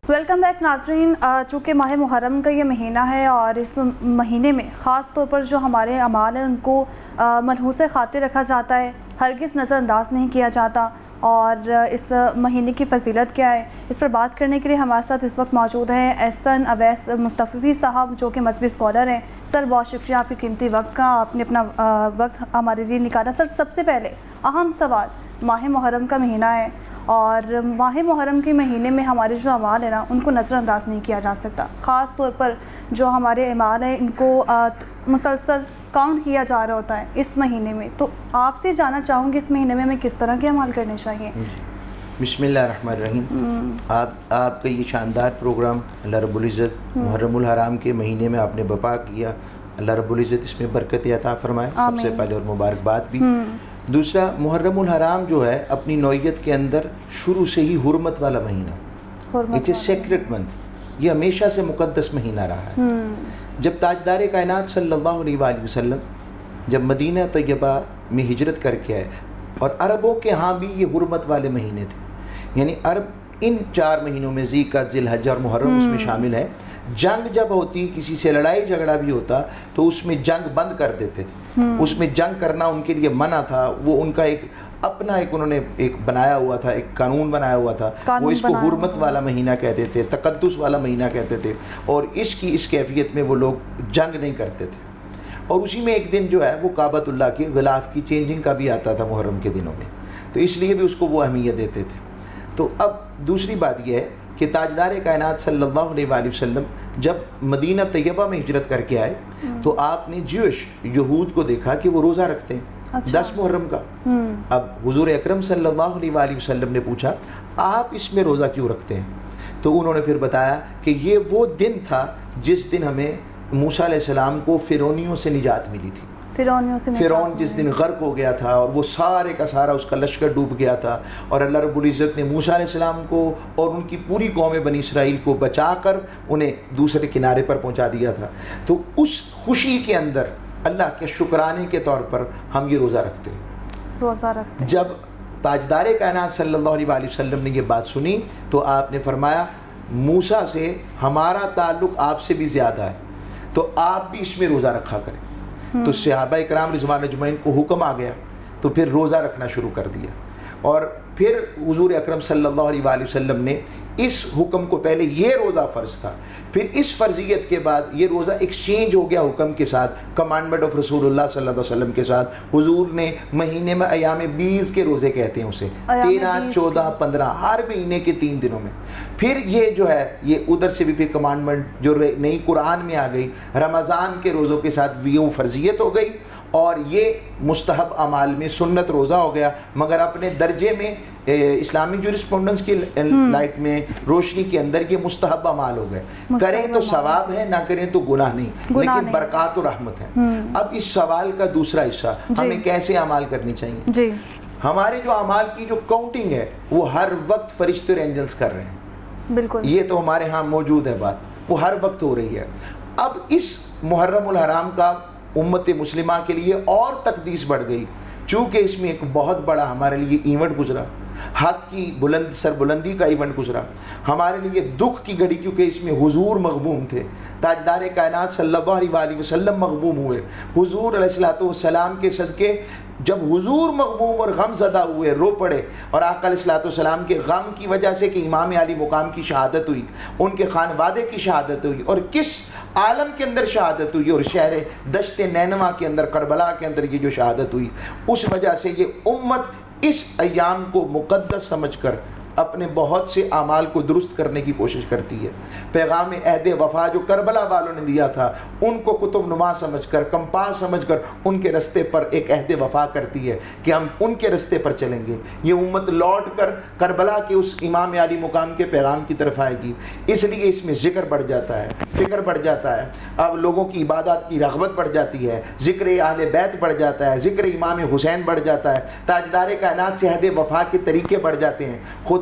ویلکم بیک ناظرین، چونکہ ماہ محرم کا یہ مہینہ ہے اور اس مہینے میں خاص طور پر جو ہمارے اعمال ہیں ان کو ملحوظ خاطر رکھا جاتا ہے، ہرگز نظر انداز نہیں کیا جاتا، اور اس مہینے کی فضیلت کیا ہے اس پر بات کرنے کے لیے ہمارے ساتھ اس وقت موجود ہیں احسن اویس مصطفی صاحب، جو کہ مذہبی اسکالر ہیں۔ سر بہت شکریہ آپ کے قیمتی وقت کا، آپ نے اپنا وقت ہمارے لیے نکالا۔ سر سب سے پہلے اہم سوال، ماہ محرم کا مہینہ ہے اور ماہ محرم کے مہینے میں ہمارے جو اعمال ہیں نا ان کو نظر انداز نہیں کیا جا سکتا، خاص طور پر جو ہمارے اعمال ہیں ان کو مسلسل کاؤنٹ کیا جا رہا ہوتا ہے اس مہینے میں، تو آپ سے جاننا چاہوں گی اس مہینے میں ہمیں کس طرح کے اعمال کرنے چاہیے؟ بسم اللہ الرحمن الرحیم۔ آپ کا یہ شاندار پروگرام اللہ رب العزت محرم الحرام کے مہینے میں آپ نے برپا کیا، اللہ رب العزت اس میں برکت عطا فرمائے، سب سے پہلے، اور مبارکباد بھی۔ دوسرا، محرم الحرام جو ہے اپنی نوعیت کے اندر شروع سے ہی حرمت والا مہینہ، اٹ از سیکرٹ منتھ، یہ ہمیشہ سے مقدس مہینہ رہا ہے۔ جب تاجدار کائنات صلی اللہ علیہ وآلہ وسلم جب مدینہ طیبہ میں ہجرت کر کے آئے، اور عربوں کے ہاں بھی یہ حرمت والے مہینے تھے، یعنی عرب ان 4 مہینوں میں ذی القعدہ، ذی الحجہ اور محرم اس میں شامل ہے۔ جنگ جب ہوتی، کسی سے لڑائی جھگڑا بھی ہوتا تو اس میں جنگ بند کر دیتے تھے، اس میں جنگ کرنا ان کے لیے منع تھا، وہ ان کا ایک اپنا انہوں نے ایک بنایا ہوا تھا، ایک قانون بنایا ہوا تھا، وہ اس کو حرمت والا مہینہ کہتے تھے، تقدس والا مہینہ کہتے تھے، اور اس کیفیت میں وہ لوگ جنگ نہیں کرتے تھے، اور اسی میں ایک دن جو ہے وہ کعبۃ اللہ کے غلاف کی چینجنگ کا بھی آتا تھا محرم کے دنوں میں، تو اس لیے بھی اس کو وہ اہمیت دیتے تھے۔ تو اب دوسری بات یہ ہے کہ تاجدار کائنات صلی اللہ علیہ وآلہ وسلم جب مدینہ طیبہ میں ہجرت کر کے آئے تو آپ نے یہود کو دیکھا کہ وہ روزہ رکھتے ہیں 10 محرم کا۔ اب حضور اکرم صلی اللہ علیہ وآلہ وسلم نے پوچھا آپ اس میں روزہ کیوں رکھتے ہیں؟ تو انہوں نے پھر بتایا کہ یہ وہ دن تھا جس دن ہمیں موسیٰ علیہ السلام کو فرعونیوں سے نجات ملی تھی، فرعون جس دن غرق ہو گیا تھا اور وہ سارے کا سارا اس کا لشکر ڈوب گیا تھا، اور اللہ رب العزت نے موسیٰ علیہ السلام کو اور ان کی پوری قوم بنی اسرائیل کو بچا کر انہیں دوسرے کنارے پر پہنچا دیا تھا۔ تو اس خوشی کے اندر اللہ کے شکرانے کے طور پر ہم یہ روزہ رکھتے ہیں۔ جب تاجدار کائنات صلی اللہ علیہ وآلہ وسلم نے یہ بات سنی تو آپ نے فرمایا موسیٰ سے ہمارا تعلق آپ سے بھی زیادہ ہے، تو آپ بھی اس میں روزہ رکھا کریں۔ تو صحابہ اکرام رضوان اجمعین کو حکم آ گیا، تو پھر روزہ رکھنا شروع کر دیا، اور پھر حضور اکرم صلی اللہ علیہ وآلہ وسلم نے اس حکم کو، پہلے یہ روزہ فرض تھا، پھر اس فرضیت کے بعد یہ روزہ ایکسچینج ہو گیا حکم کے ساتھ، کمانڈمنٹ آف رسول اللہ صلی اللہ علیہ وسلم کے ساتھ۔ حضور نے مہینے میں ایام 20 کے روزے کہتے ہیں اسے، 13، 14، 15، ہر مہینے کے 3 دنوں میں۔ پھر یہ جو ہے یہ ادھر سے بھی پھر کمانڈمنٹ جو نئی قرآن میں آ گئی، رمضان کے روزوں کے ساتھ وہ فرضیت ہو گئی، اور یہ مستحب اعمال میں سنت روزہ ہو گیا، مگر اپنے درجے میں اسلامک جورسپروڈنس کی لائٹ میں روشنی کے اندر یہ مستحب اعمال ہو گئے. کریں تو ثواب ہے، نہ کریں تو گناہ نہیں، لیکن برکات و رحمت ہے. اب اس سوال کا دوسرا حصہ ہمیں کیسے اعمال کرنی چاہیے. جی ہمارے جو اعمال کی جو کاؤنٹنگ ہے وہ ہر وقت فرشتے اور اینجلز کر رہے ہیں. بالکل یہ تو ہمارے ہاں موجود ہے بات، وہ ہر وقت ہو رہی ہے. اب اس محرم الحرام کا امت مسلمہ کے لیے اور تقدیس بڑھ گئی، چونکہ اس میں ایک بہت بڑا ہمارے لیے ایونٹ گزرا، حق کی سربلندی کا ایونٹ گزرا، ہمارے لیے دکھ کی گھڑی، کیونکہ اس میں حضور مغبوم تھے. تاجدار کائنات صلی اللہ علیہ وسلم مغبوم ہوئے. حضور علیہ السلام کے صدقے جب حضور مغموم اور غم زدہ ہوئے، رو پڑے، اور آقا علیہ السلام کے غم کی وجہ سے کہ امام علی مقام کی شہادت ہوئی، ان کے خانوادے کی شہادت ہوئی، اور کس عالم کے اندر شہادت ہوئی، اور شہر دشت نینوا کے اندر، کربلا کے اندر یہ جو شہادت ہوئی، اس وجہ سے یہ امت اس ایام کو مقدس سمجھ کر اپنے بہت سے اعمال کو درست کرنے کی کوشش کرتی ہے. پیغام عہد وفا جو کربلا والوں نے دیا تھا، ان کو قطب نما سمجھ کر، کمپاس سمجھ کر ان کے رستے پر ایک عہد وفا کرتی ہے کہ ہم ان کے رستے پر چلیں گے. یہ امت لوٹ کر کربلا کے اس امام علی مقام کے پیغام کی طرف آئے گی. اس لیے اس میں ذکر بڑھ جاتا ہے، فکر بڑھ جاتا ہے، اب لوگوں کی عبادات کی رغبت بڑھ جاتی ہے، ذکر اہل بیت بڑھ جاتا ہے، ذکر امام حسین بڑھ جاتا ہے، تاجدار کائنات سے عہد وفا کے طریقے بڑھ جاتے ہیں.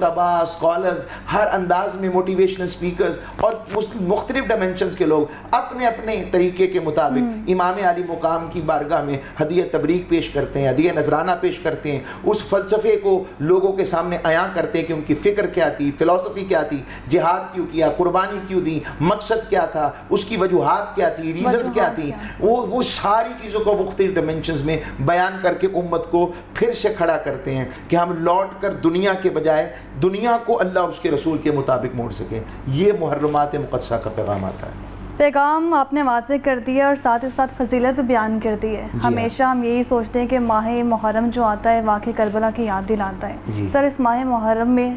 اسکالرز ہر انداز میں، موٹیویشنل اسپیکرز اور مختلف ڈائمینشنز کے لوگ اپنے اپنے طریقے کے مطابق امام علی مقام کی بارگاہ میں ہدیہ تبریک پیش کرتے ہیں، ہدیہ نذرانہ پیش کرتے ہیں. اس فلسفے کو لوگوں کے سامنے عیاں کرتے ہیں کہ ان کی فکر کیا تھی، فلسفی کیا تھی، جہاد کیوں کیا، قربانی کیوں دی، مقصد کیا تھا، اس کی وجوہات کیا تھی، ریزنز کیا تھی. وہ ساری چیزوں کو مختلف ڈائمینشنز میں بیان کر کے امت کو پھر سے کھڑا کرتے ہیں کہ ہم لوٹ کر دنیا کے بجائے دنیا کو اللہ اور اس کے رسول کے مطابق موڑ سکیں. یہ محرمات مقدسہ کا پیغام آتا ہے. پیغام آپ نے واضح کر دیا اور ساتھ ہی ساتھ فضیلت بیان کر دی ہے. ہمیشہ ہم یہی سوچتے ہیں کہ ماہ محرم جو آتا ہے واقعی کربلا کی یاد دلاتا ہے. سر اس ماہ محرم میں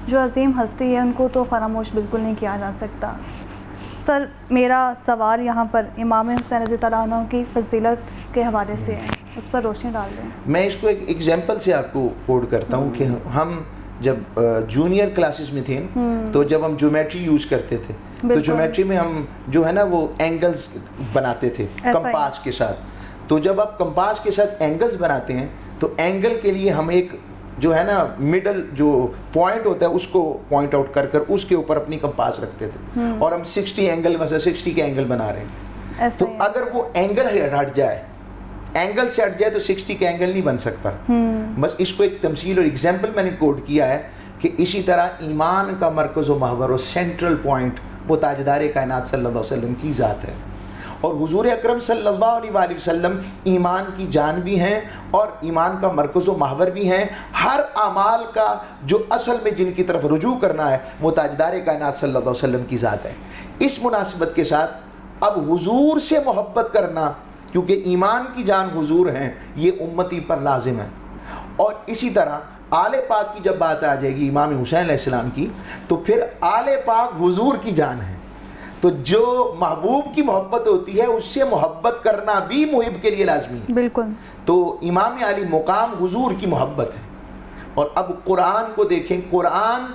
جو عظیم ہستی ہے ان کو تو فراموش بالکل نہیں کیا جا سکتا. سر میرا سوال یہاں پر امام حسین رضی اللہ عنہ کی فضیلت کے حوالے سے ہے، اس پر روشنی ڈال دیں. میں اس کو ایک ایگزامپل سے آپ کو کوٹ کرتا ہوں کہ ہم جب جونیئر کلاسز میں تھے تو جب ہم جیومیٹری یوز کرتے تھے تو جیومیٹری میں ہم جو ہے نا وہ اینگلز بناتے تھے کمپاس کے ساتھ. تو جب آپ کمپاس کے ساتھ اینگلز بناتے ہیں تو اینگل کے لیے ہم ایک جو ہے نا مڈل جو پوائنٹ ہوتا ہے اس کو پوائنٹ آؤٹ کر کر اس کے اوپر اپنی کمپاس رکھتے تھے، اور ہم 60 اینگل مثلا 60 کے اینگل بنا رہے ہیں. تو اگر وہ اینگل ہٹ جائے، اینگل سے ہٹ جائے تو 60 کا اینگل نہیں بن سکتا. بس اس کو ایک تمثیل اور ایگزامپل میں نے کوٹ کیا ہے کہ اسی طرح ایمان کا مرکز و محور و سینٹرل پوائنٹ وہ تاجدار کائنات صلی اللہ علیہ وسلم کی ذات ہے، اور حضور اکرم صلی اللہ علیہ وسلم ایمان کی جان بھی ہیں اور ایمان کا مرکز و محور بھی ہیں. ہر اعمال کا جو اصل میں جن کی طرف رجوع کرنا ہے وہ تاجدار کائنات صلی اللہ علیہ وسلم کی ذات ہے. اس مناسبت کے ساتھ اب حضور سے محبت کرنا، کیونکہ ایمان کی جان حضور ہیں، یہ امتی پر لازم ہے. اور اسی طرح آل پاک کی جب بات آ جائے گی امام حسین علیہ السلام کی، تو پھر آل پاک حضور کی جان ہے. تو جو محبوب کی محبت ہوتی ہے اس سے محبت کرنا بھی محب کے لیے لازمی ہے. بالکل. تو امام علی مقام حضور کی محبت ہے. اور اب قرآن کو دیکھیں، قرآن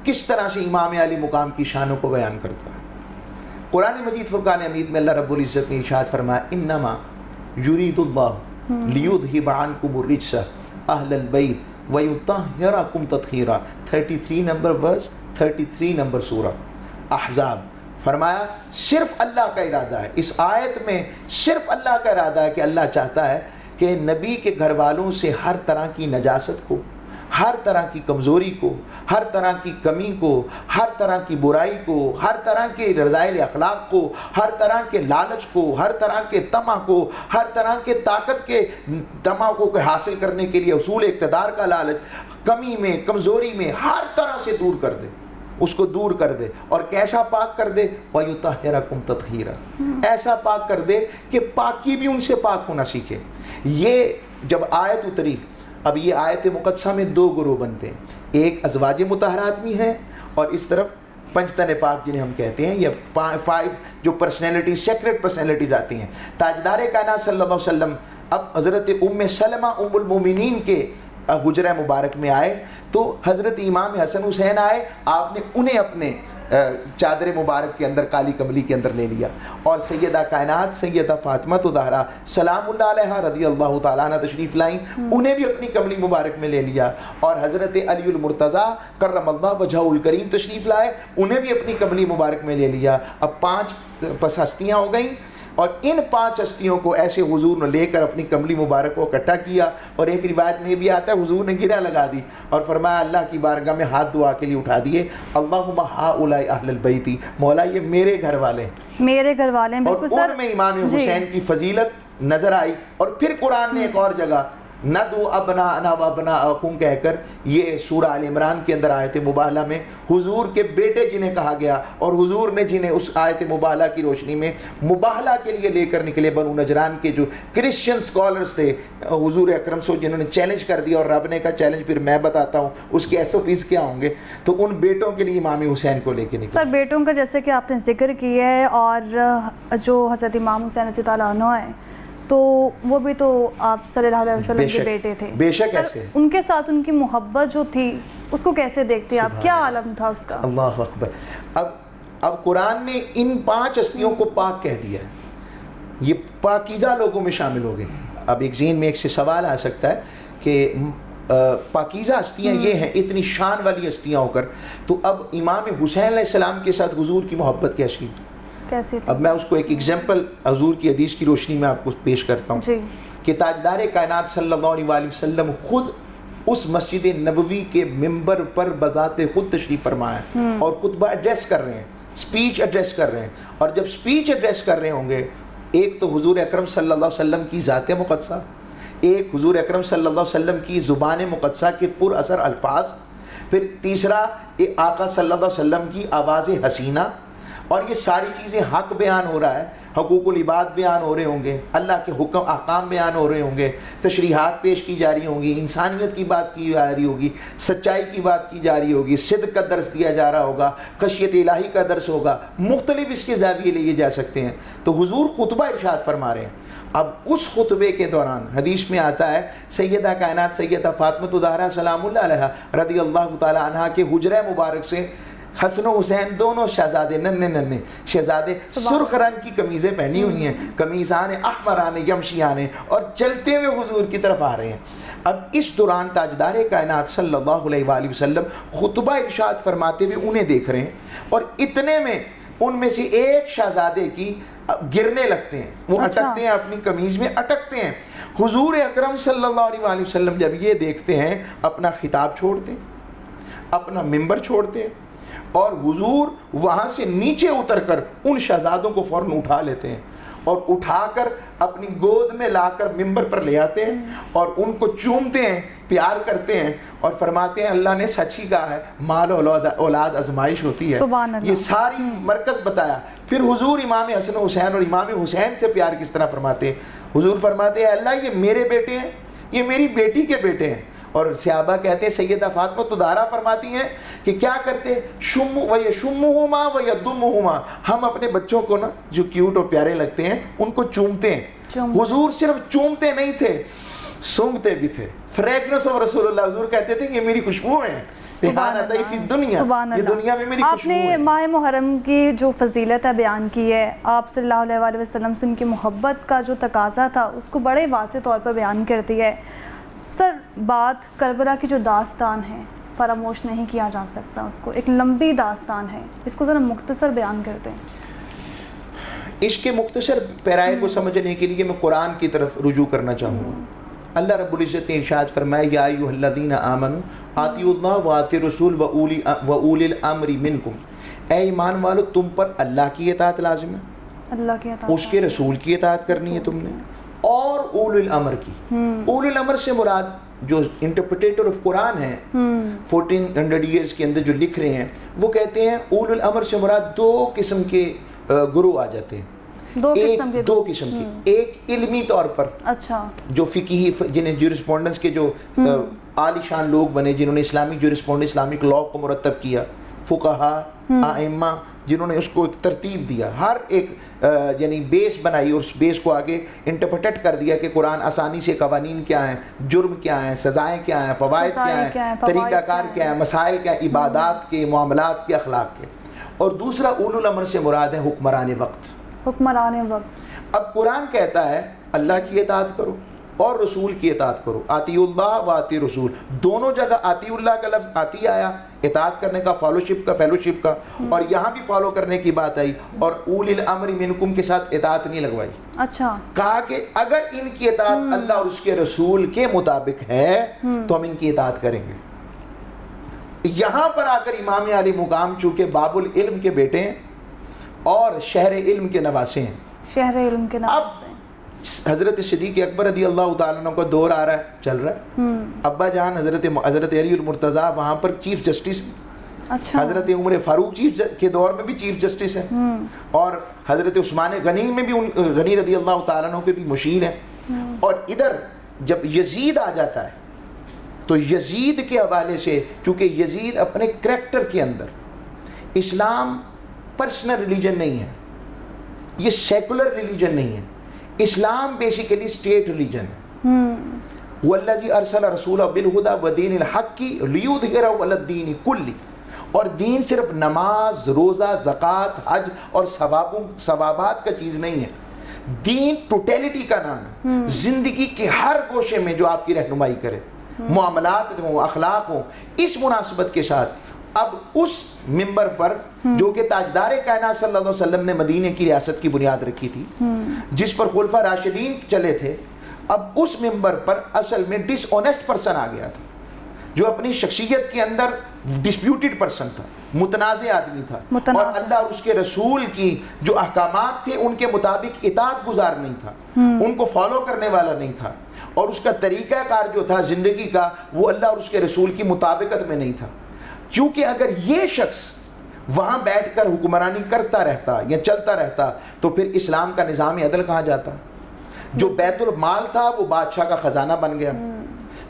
کس طرح سے امام علی مقام کی شانوں کو بیان کرتا ہے. قرآن مجید فرقان حمید میں اللہ رب العزت نے ارشاد فرمایا انما یرید اللہ لیذھب عنکم الرجس اہل البیت ویطہرکم تطہیرا. 33 نمبر ورس، 33 نمبر سورہ احزاب. فرمایا صرف اللہ کا ارادہ ہے، اس آیت میں صرف اللہ کا ارادہ ہے کہ اللہ چاہتا ہے کہ نبی کے گھر والوں سے ہر طرح کی نجاست کو، ہر طرح کی کمزوری کو، ہر طرح کی کمی کو، ہر طرح کی برائی کو، ہر طرح کے رذائل اخلاق کو، ہر طرح کے لالچ کو، ہر طرح کے طمع کو، ہر طرح کے طاقت کے طمع کو حاصل کرنے کے لیے حصول اقتدار کا لالچ، کمی میں، کمزوری میں ہر طرح سے دور کر دے، اس کو دور کر دے. اور کیسا پاک کر دے؟ وَيُطَهِّرَكُمْ تَطْهِيرًا. ایسا پاک کر دے کہ پاکی بھی ان سے پاک ہونا سیکھے. یہ جب آیت اتری، اب یہ آیت مقدسہ میں دو گروہ بنتے ہیں، ایک ازواج مطہرات بھی ہیں اور اس طرف پنجتن پاک جنہیں ہم کہتے ہیں، یہ 5 جو پرسنالٹی، سیکرٹ پرسنالٹیز آتی ہیں. تاجدار کائنات صلی اللہ علیہ وسلم اب حضرت ام سلمہ ام المومنین کے حجرہ مبارک میں آئے تو حضرت امام حسن حسین آئے, آپ نے انہیں اپنے چادر مبارک کے اندر, کالی کملی کے اندر لے لیا, اور سیدہ کائنات سیدہ فاطمہ زہرا سلام اللہ علیہا رضی اللہ تعالیٰ عنہ تشریف لائیں, انہیں بھی اپنی کملی مبارک میں لے لیا, اور حضرت علی المرتضیٰ کرم اللہ وجہہ الکریم تشریف لائے, انہیں بھی اپنی کملی مبارک میں لے لیا. اب 5 ہستیاں ہو گئیں, اور ان 5 ہستیوں کو ایسے حضور نے لے کر اپنی کملی مبارک کو اکٹھا کیا, اور ایک روایت میں یہ بھی آتا ہے حضور نے گرہ لگا دی اور فرمایا اللہ کی بارگاہ میں ہاتھ دعا کے لیے اٹھا دیے, اللہم ہؤلاء اہل البیت, مولا یہ میرے گھر والے ہیں, میرے گھر والے ہیں. بالکل سر, اور ان میں امام حسین کی فضیلت نظر آئی. اور پھر قرآن نے ایک اور جگہ ندعو ابناءنا وابناءکم کہہ کر, یہ سورہ آل عمران کے اندر آیت مباہلہ میں حضور کے بیٹے جنہیں کہا گیا, اور حضور نے جنہیں اس آیت مباہلہ کی روشنی میں مباہلہ کے لیے لے کر نکلے, بنو نجران کے جو کرسچن سکولرز تھے حضور اکرم صلی اللہ علیہ وسلم جنہوں نے چیلنج کر دیا, اور رب نے کہا چیلنج پھر میں بتاتا ہوں اس کے SOPs کیا ہوں گے, تو ان بیٹوں کے لیے امام حسین کو لے کے نکلے. سر بیٹوں کا جیسے کہ آپ نے ذکر کیا ہے, اور جو حضرت امام حسین رضی اللہ عنہ ہیں تو وہ بھی تو آپ صلی اللہ علیہ وسلم کے بیٹے تھے. بے شک ایسے ان کے ساتھ ان کی محبت جو تھی اس کو کیسے دیکھتے آپ, کیا عالم تھا اس کا؟ اللہ اکبر. اب قرآن نے ان 5 ہستیوں کو پاک کہہ دیا ہے, یہ پاکیزہ لوگوں میں شامل ہو گئے. اب ایک ذہن میں ایک سے سوال آ سکتا ہے کہ پاکیزہ ہستیاں یہ ہیں, اتنی شان والی ہستیاں ہو کر, تو اب امام حسین علیہ السلام کے ساتھ حضور کی محبت کیسی؟ اب میں اس کو ایک ایگزامپل حضور کی حدیث کی روشنی میں آپ کو پیش کرتا ہوں کہ تاجدار کائنات صلی اللہ علیہ وسلم خود اس مسجد نبوی کے ممبر پر بذات خود تشریف فرمایا اور خطبہ ایڈریس کر رہے ہیں, اسپیچ ایڈریس کر رہے ہیں. اور جب اسپیچ ایڈریس کر رہے ہوں گے, ایک تو حضور اکرم صلی اللہ علیہ وسلم کی ذات مقدسہ, ایک حضور اکرم صلی اللہ علیہ وسلم کی زبان مقدسہ کے پر اثر الفاظ, پھر تیسرا آقا صلی اللہ علیہ وسلم کی آواز حسینہ, اور یہ ساری چیزیں حق بیان ہو رہا ہے, حقوق العباد بیان ہو رہے ہوں گے, اللہ کے حکم احکام بیان ہو رہے ہوں گے, تشریحات پیش کی جا رہی ہوں گی, انسانیت کی بات کی جا رہی ہوگی, سچائی کی بات کی جا رہی ہوگی, صدق کا درس دیا جا رہا ہوگا, خشیت الہی کا درس ہوگا, مختلف اس کے زاویے لیے جا سکتے ہیں. تو حضور خطبہ ارشاد فرما رہے ہیں. اب اس خطبے کے دوران حدیث میں آتا ہے سیدہ کائنات سیدہ فاطمہ زہرا سلام اللہ علیہا رضی اللہ تعالی عنہا کے حجرہ مبارک سے حسن و حسین دونوں شہزادے, ننھے شہزادے, سرخ رنگ کی قمیضیں پہنی ہوئی ہیں, قمیصان احمران یمشیان, اور چلتے ہوئے حضور کی طرف آ رہے ہیں. اب اس دوران تاجدار کائنات صلی اللہ علیہ وآلہ وسلم خطبہ ارشاد فرماتے ہوئے انہیں دیکھ رہے ہیں, اور اتنے میں ان میں سے ایک شہزادے کی گرنے لگتے ہیں, وہ اٹکتے ہیں, اپنی قمیض میں اٹکتے ہیں. حضور اکرم صلی اللہ علیہ وآلہ وسلم جب یہ دیکھتے ہیں, اپنا خطاب چھوڑتے ہیں, اپنا منبر چھوڑتے ہیں, اور حضور وہاں سے نیچے اتر کر ان شہزادوں کو فوراً اٹھا لیتے ہیں, اور اٹھا کر اپنی گود میں لا کر منبر پر لے آتے ہیں, اور ان کو چومتے ہیں, پیار کرتے ہیں, اور فرماتے ہیں اللہ نے سچ ہی کہا ہے, مال اولاد آزمائش ہوتی ہے. یہ ساری مرکز بتایا. پھر حضور امام حسن حسین اور امام حسین سے پیار کس طرح فرماتے ہیں. حضور فرماتے ہیں اللہ یہ میرے بیٹے ہیں, یہ میری بیٹی کے بیٹے ہیں. اور صحابہ کہتے ہیں سیدہ فاطمہ زہرا فرماتی ہیں کہ کیا کرتے, وَيَشُمُّهُمَا وَيَدُمُّهُمَا, ہم اپنے بچوں کو نا جو کیوٹ اور پیارے لگتے ہیں ان کو چومتے ہیں. حضور صرف چومتے نہیں تھے, سونگھتے بھی تھے. فریگنس آف رسول اللہ, حضور کہتے تھے کہ میری خوشبو ہیں, آپ نے ماہ محرم کی جو فضیلت ہے بیان کی ہے, آپ صلی اللہ علیہ وآلہ وسلم سے ان کی محبت کا جو تقاضا تھا اس کو بڑے واضح طور پر بیان کرتی ہے. سر بات کربلا کی جو داستان ہے فراموش نہیں کیا جا سکتا, اس کو ایک لمبی داستان ہے, اس کو ذرا مختصر بیان کرتے ہیں. عشق کے مختصر پیرائے کو سمجھنے کے لیے میں قرآن کی طرف رجوع کرنا چاہوں گا. اللہ رب العزت نے ارشاد فرمایا یا ایھا الذین آمنوا اطیعوا اللہ واطیعوا الرسول واولی الامر منکم, اے ایمان والو تم پر اللہ کی اطاعت لازم ہے, اللہ کی اطاعت, اس کے رسول کی اطاعت کرنی ہے تم نے, اور اول الامر کی. اول الامر سے مراد جو انٹرپریٹر آف قرآن ہیں 1400 ایئرز کے اندر جو لکھ رہے ہیں, وہ کہتے ہیں اول الامر سے مراد 2 قسم کے گروہ آ جاتے ہیں. 2 قسم کے, ایک علمی طور پر, اچھا, جو فقہی جنہیں جورسپونڈنس کے جو عالی شان لوگ بنے جنہوں نے اسلامی جورسپونڈنس اسلامک لاء کو مرتب کیا, فقہا, ائمہ, جنہوں نے اس کو ایک ترتیب دیا، ہر ایک یعنی بیس بنائی اور اس بیس کو آگے انٹرپریٹ کر دیا کہ قرآن آسانی سے قوانین کیا ہیں، جرم کیا ہیں، سزائیں کیا ہیں، فوائد کیا ہیں، طریقہ کار کیا ہے، مسائل کیا ہیں، عبادات کے، معاملات کے، اخلاق کے. اور دوسرا اولو الامر سے مراد ہے حکمران وقت. حکمران وقت. اب قرآن کہتا ہے اللہ کی اطاعت کرو اور رسول کی اطاعت کرو، آتی اللہ و آتی رسول. دونوں جگہ آتی اللہ کا لفظ آتی آیا، اطاعت کرنے کا، فیلوشپ کا، اور یہاں بھی فالو کرنے کی بات آئی، اور اولی الامر منکم کے ساتھ اطاعت نہیں لگوائی. اچھا. کہا کہ اگر ان کی اطاعت اللہ اور اس کے رسول کے مطابق ہے تو ہم ان کی اطاعت کریں گے. یہاں پر آ کر امام علی مقام چونکہ باب العلم کے بیٹے ہیں اور شہر علم کے نواسے ہیں. شہر علم کے نواسے. حضرت صدیق اکبر رضی اللہ تعالیٰ عنہ کا دور آ رہا ہے، چل رہا ہے. ابا جان حضرت علی المرتضیٰ وہاں پر چیف جسٹس. اچھا. حضرت عمر فاروق چیف کے دور میں بھی چیف جسٹس ہیں، اور حضرت عثمان غنی میں بھی غنی رضی اللہ تعالیٰ عنہ کے بھی مشیر ہیں. اور ادھر جب یزید آ جاتا ہے تو یزید کے حوالے سے، چونکہ یزید اپنے کریکٹر کے اندر، اسلام پرسنل ریلیجن نہیں ہے، یہ سیکولر ریلیجن نہیں ہے، اسلام بیسیکلی اسٹیٹ ریلیجن ہے. والذی ارسل رسولہ بالہدی ودین الحق لیظہرہ علی الدین کلہ. اور دین صرف نماز، روزہ، زکوٰۃ، حج اور ثوابات کا چیز نہیں ہے. دین ٹوٹیلٹی کا نام ہے، زندگی کے ہر گوشے میں جو آپ کی رہنمائی کرے، معاملات ہوں، اخلاق ہوں. اس مناسبت کے ساتھ اب اس ممبر پر جو کہ تاجدار کائنات صلی اللہ علیہ وسلم نے مدینے کی ریاست کی بنیاد رکھی تھی، جس پر خلفاء راشدین چلے تھے، اب اس ممبر پر اصل میں ڈس آنیسٹ پرسن آ گیا تھا، جو اپنی شخصیت کے اندر ڈسپیوٹڈ پرسن تھا، متنازع آدمی تھا، اور اللہ اور اس کے رسول کی جو احکامات تھے ان کے مطابق اطاعت گزار نہیں تھا، ان کو فالو کرنے والا نہیں تھا، اور اس کا طریقہ کار جو تھا زندگی کا وہ اللہ اور اس کے رسول کی مطابقت میں نہیں تھا. کیونکہ اگر یہ شخص وہاں بیٹھ کر حکمرانی کرتا رہتا یا چلتا رہتا تو پھر اسلام کا نظام عدل کہاں جاتا. جو بیت المال تھا وہ بادشاہ کا خزانہ بن گیا،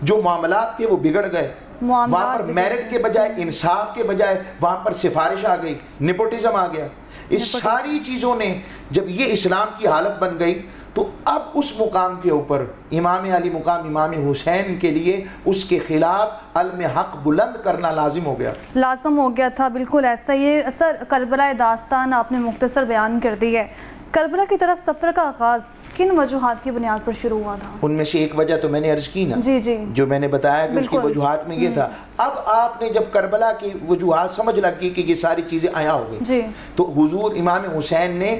جو معاملات تھے وہ بگڑ گئے، وہاں پر میرٹ کے بجائے، انصاف کے بجائے وہاں پر سفارش آ گئی، نیپوٹزم آ گیا. اس ساری چیزوں نے جب یہ اسلام کی حالت بن گئی تو اب اس مقام کے اوپر امام علی مقام امام حسین کے لیے اس کے خلاف علم حق بلند کرنا لازم ہو گیا تھا. بالکل ایسا. یہ سر کربلا داستان آپ نے مختصر بیان کر دی ہے. کربلا کی طرف سفر کا آغاز کن وجوہات کی بنیاد پر شروع ہوا تھا؟ ان میں سے ایک وجہ تو میں نے عرض کی نا، جو میں نے بتایا کہ اس کی وجوہات میں یہ تھا. اب آپ نے جب کربلا کی وجوہات سمجھ لگی کہ یہ ساری چیزیں عیاں ہو گئی تو حضور امام حسین نے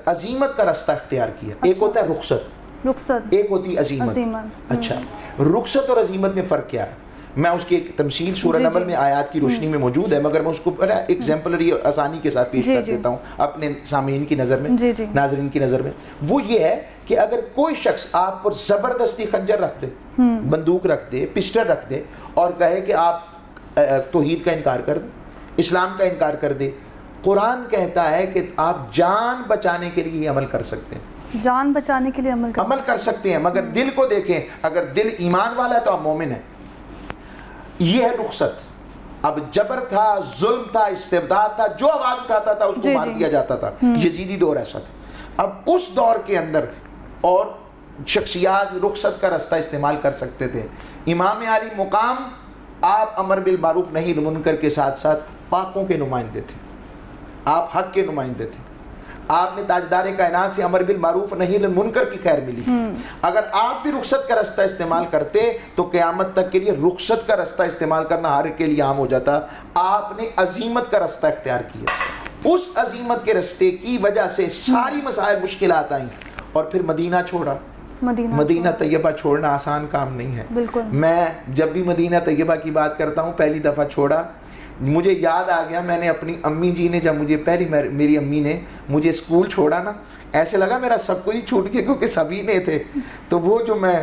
عزیمت کا رستہ اختیار کیا. ایک ہوتا ہے رخصت، ایک ہوتی عزیمت. اچھا، رخصت اور عزیمت میں فرق کیا ہے؟ میں اس کی ایک تمثیل سورہ نمل میں آیات کی روشنی میں موجود ہے، مگر میں اس کو ایگزامپلری اور آسانی کے ساتھ پیش کر دیتا ہوں اپنے سامعین کی نظر میں، ناظرین کی نظر میں. وہ یہ ہے کہ اگر کوئی شخص آپ پر زبردستی خنجر رکھ دے، بندوق رکھ دے، پسٹل رکھ دے اور کہے کہ آپ توحید کا انکار کر دیں، اسلام کا انکار کر دیں، قرآن کہتا ہے کہ آپ جان بچانے کے لیے عمل کر سکتے ہیں، جان بچانے کے لیے عمل کر سکتے ہیں. مگر دل کو دیکھیں، اگر دل ایمان والا ہے تو آپ مومن ہیں. یہ ہے رخصت. اب جبر تھا، ظلم تھا، استبداد تھا، جو آواز اٹھاتا تھا اس کو مار دیا جاتا تھا. یزیدی دور ایسا تھا. اب اس دور کے اندر اور شخصیات رخصت کا رستہ استعمال کر سکتے تھے. امام علی مقام آپ امر بالمعروف نہی عن المنکر کے ساتھ ساتھ پاکوں کے نمائندے تھے، آپ حق کے نمائندے تھے. آپ نے تاجدار کائنات سے امر بالمعروف نہی عن المنکر کی خیر ملی تھی. اگر آپ بھی رخصت کا رستہ استعمال کرتے تو قیامت تک کے لیے رخصت کا رستہ استعمال کرنا ہر ایک کے لیے عام ہو جاتا. آپ نے عزیمت کا رستہ اختیار کیا. اس عزیمت کے رستے کی وجہ سے ساری مسائل مشکلات آئیں اور پھر مدینہ چھوڑا. مدینہ طیبہ چھوڑنا آسان کام نہیں ہے. میں جب بھی مدینہ طیبہ کی بات کرتا ہوں، پہلی دفعہ چھوڑا مجھے یاد آ گیا، میں نے اپنی امی جی نے جب مجھے میری امی نے مجھے اسکول چھوڑا نا، ایسے لگا میرا سب کچھ ہی چھوٹ گیا، کیونکہ سبھی نے تھے. تو وہ جو میں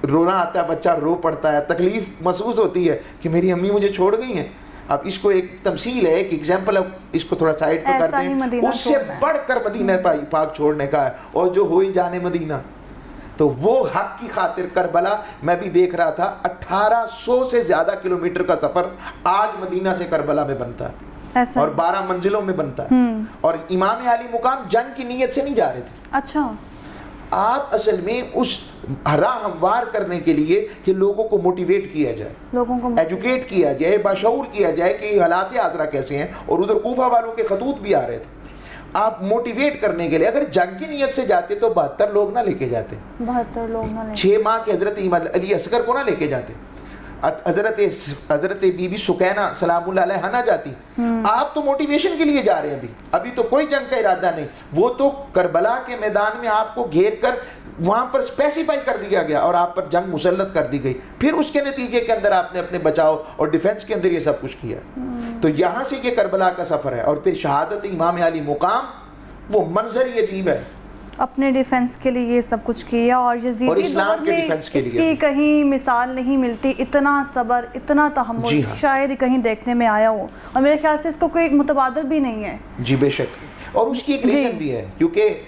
رونا آتا ہے، بچہ رو پڑتا ہے، تکلیف محسوس ہوتی ہے کہ میری امی مجھے چھوڑ گئی ہیں. اب اس کو ایک تمثیل ہے، ایک ایگزامپل، اب اس کو تھوڑا سائڈ پہ کر دیں. اس سے بڑھ کر مدینہ پاک چھوڑنے کا ہے، اور جو ہوئی جانے مدینہ. تو وہ حق کی خاطر کربلا میں بھی دیکھ رہا تھا، 1800 سے زیادہ کلومیٹر کا سفر آج مدینہ سے کربلا میں بنتا ہے. اور 12 منزلوں میں بنتا ہے. اور امام علی مقام جنگ کی نیت سے نہیں جا رہے تھے. اچھا. آپ اصل میں اس راہ ہموار کرنے کے لیے کہ لوگوں کو موٹیویٹ کیا جائے, لوگوں کو ایجوکیٹ کیا جائے, باشعور کیا جائے کہ حالات حاضرہ کیسے ہیں. اور ادھر کوفہ والوں کے خطوط بھی آ رہے تھے. آپ موٹیویٹ کرنے کے لیے اگر جنگ کی نیت سے جاتے تو 72 لوگ نہ لے کے جاتے, 72 لوگ نہ 6 ماہ کے حضرت امام علی اصغر کو نہ لے کے جاتے, حضرت بی بی سکینہ سلام اللہ علیہ نہ جاتی. آپ تو موٹیویشن کے لیے جا رہے ہیں, ابھی تو کوئی جنگ کا ارادہ نہیں. وہ تو کربلا کے میدان میں آپ کو گھیر کر وہاں پر اسپیسیفائی کر دیا گیا اور آپ پر جنگ مسلط کر دی گئی. پھر اس کے نتیجے کے اندر آپ نے اپنے بچاؤ اور ڈیفنس کے اندر یہ سب کچھ کیا. تو یہاں سے یہ کربلا کا سفر ہے. اور پھر شہادت امام علی مقام, وہ منظر ہی عجیب ہے. اپنے ڈیفنس کے لیے یہ سب کچھ کیا, اور یزیدی اسلام کے ڈیفنس کے لیے اس کی کہیں مثال نہیں ملتی. اتنا صبر, اتنا تحمل شاید ہی کہیں دیکھنے میں آیا ہو, اور میرے خیال سے اس کو کوئی متبادل بھی نہیں ہے. جی بے شک. اور اس کی ایک ریزن بھی ہے, کیونکہ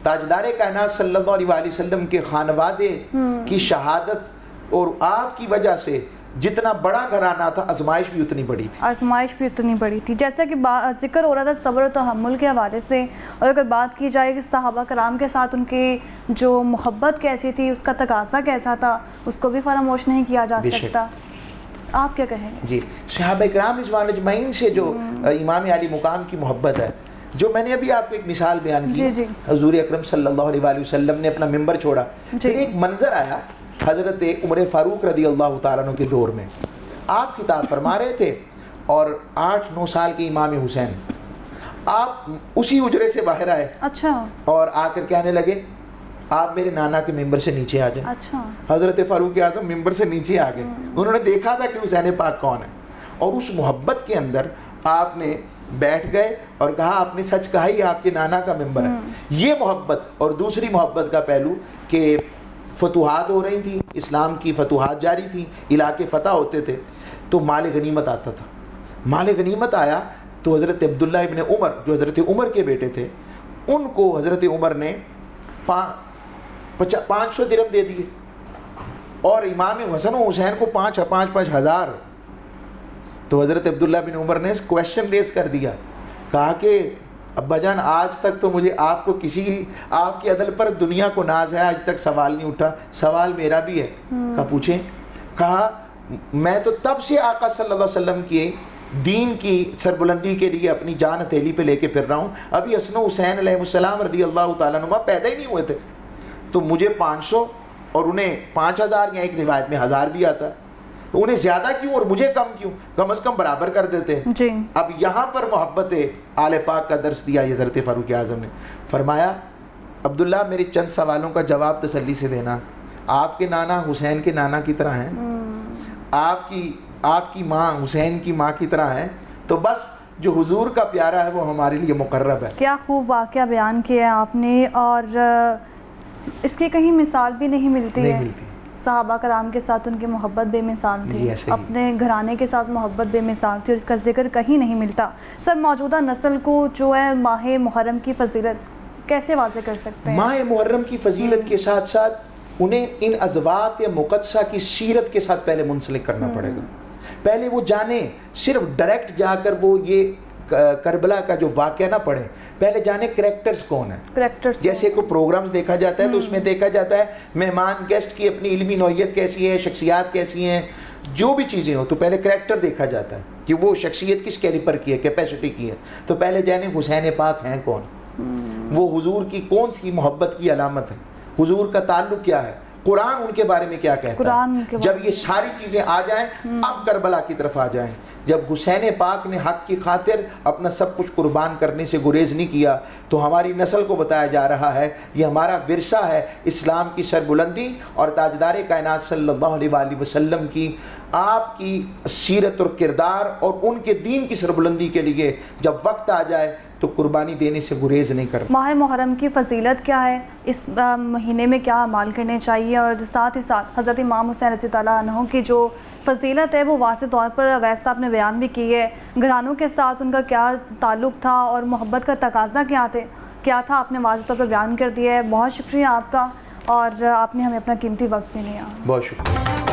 تاجدار کائنات صلی اللہ علیہ وسلم کے خانوادے کی شہادت اور آپ کی وجہ سے جتنا بڑا گھرانہ تھا, آزمائش بھی اتنی بڑی تھی. آزمائش بھی اتنی بڑی تھی. جیسا کہ ذکر ہو رہا تھا صبر و تحمل کے حوالے سے, اور اگر بات کی جائے کہ صحابہ کرام کے ساتھ ان کی جو محبت کیسی تھی, اس کا تقاضا کیسا تھا, اس کو بھی فراموش نہیں کیا جا سکتا. آپ کیا کہیں گے؟ جی, صحابہ کرام رضوان اجمعین سے جو امام علی مقام کی محبت ہے, جو میں نے ابھی آپ کو ایک مثال بیان کی, حضور اکرم صلی اللہ علیہ وسلم نے اپنا ممبر چھوڑا. پھر ایک منظر آیا حضرت عمر فاروق رضی اللہ تعالیٰ عنہ کے دور میں. آپ خطاب فرما رہے تھے اور 8-9 سال کے امام حسین, آپ اسی حجرے سے باہر آئے. اچھا. اور آ کر کہنے لگے آپ میرے نانا کے ممبر سے نیچے آ جائیں. اچھا. حضرت فاروق اعظم ممبر سے نیچے آ گئے. انہوں نے دیکھا تھا کہ حسین پاک کون ہے, اور اس محبت کے اندر آپ نے بیٹھ گئے اور کہا آپ نے سچ کہا, ہی آپ کے نانا کا ممبر ہے. یہ محبت. اور دوسری محبت کا پہلو کہ فتوحات ہو رہی تھیں, اسلام کی فتوحات جاری تھیں, علاقے فتح ہوتے تھے, تو مال غنیمت آتا تھا. مال غنیمت آیا تو حضرت عبداللہ ابن عمر جو حضرت عمر کے بیٹے تھے, ان کو حضرت عمر نے 500 درہم دے دیے, اور امام حسن و حسین کو 5,000 ہزار. تو حضرت عبداللہ بن عمر نے کویشچن ریز کر دیا, کہا کہ ابا جان آج تک تو مجھے آپ کو کسی آپ کے عدل پر دنیا کو ناز ہے, آج تک سوال نہیں اٹھا, سوال میرا بھی ہے. کہا پوچھیں. کہا میں تو تب سے آقا صلی اللہ علیہ وسلم کے دین کی سربلندی کے لیے اپنی جان ہتھیلی پہ لے کے پھر رہا ہوں. ابھی حسن و حسین علیہ السلام رضی اللہ تعالیٰ عنہ پیدا ہی نہیں ہوئے تھے, تو مجھے 500 اور انہیں 5,000 یا ایک روایت میں 1,000 بھی آتا ہے, تو انہیں زیادہ کیوں اور مجھے کم کیوں, کم از کم برابر کر دیتے. جی. اب یہاں پر محبت آل پاک کا درس دیا حضرت فاروق اعظم نے. فرمایا عبداللہ میرے چند سوالوں کا جواب تسلی سے دینا. آپ کے نانا حسین کے نانا کی طرح ہیں, آپ کی ماں حسین کی ماں کی طرح ہیں, تو بس جو حضور کا پیارا ہے وہ ہمارے لیے مقرب ہے. کیا خوب واقعہ بیان کیا ہے آپ نے, اور اس کی کہیں مثال بھی نہیں ملتی ہے. صحابہ کرام کے ساتھ ان کی محبت بے مثال تھی, اپنے گھرانے کے ساتھ محبت بے مثال تھی, اور اس کا ذکر کہیں نہیں ملتا. سر, موجودہ نسل کو جو ہے ماہ محرم کی فضیلت کیسے واضح کر سکتے ہیں؟ ماہ محرم کی فضیلت کے ساتھ ساتھ انہیں ان ازوات مقدسہ کی سیرت کے ساتھ پہلے منسلک کرنا پڑے گا. پہلے وہ جانیں, صرف ڈائریکٹ جا کر وہ یہ کربلا کا جو واقعہ نہ پڑھیں, پہلے جانے کریکٹرز کون ہیں. جیسے کوئی پروگرامز دیکھا جاتا ہے تو اس میں دیکھا جاتا ہے مہمان گیسٹ کی اپنی علمی نوعیت کیسی ہے, شخصیات کیسی ہیں, جو بھی چیزیں ہوں تو پہلے کریکٹر دیکھا جاتا ہے کہ وہ شخصیت کس کیلیبر کی ہے, کیپیسٹی کی ہے. تو پہلے جانے حسین پاک ہیں کون, وہ حضور کی کون سی محبت کی علامت ہے, حضور کا تعلق کیا ہے, قرآن ان کے بارے میں کیا کہتا ہے. جب یہ ساری چیزیں آ جائیں, اب کربلا کی طرف آ جائیں. جب حسین پاک نے حق کی خاطر اپنا سب کچھ قربان کرنے سے گریز نہیں کیا, تو ہماری نسل کو بتایا جا رہا ہے یہ ہمارا ورثہ ہے, اسلام کی سربلندی اور تاجدار کائنات صلی اللہ علیہ وسلم کی آپ کی سیرت اور کردار اور ان کے دین کی سربلندی کے لیے جب وقت آ جائے تو قربانی دینے سے گریز نہیں کرنا. ماہ محرم کی فضیلت کیا ہے, اس مہینے میں کیا اعمال کرنے چاہیے, اور ساتھ ہی ساتھ حضرت امام حسین رضی اللہ عنہ کی جو فضیلت ہے وہ واضح طور پر اویس صاحب نے بیان بھی کی ہے. گھرانوں کے ساتھ ان کا کیا تعلق تھا اور محبت کا تقاضا کیا تھا, آپ نے واضح طور پر بیان کر دیا ہے. بہت شکریہ آپ کا, اور آپ نے ہمیں اپنا قیمتی وقت بھی دیا. بہت شکریہ.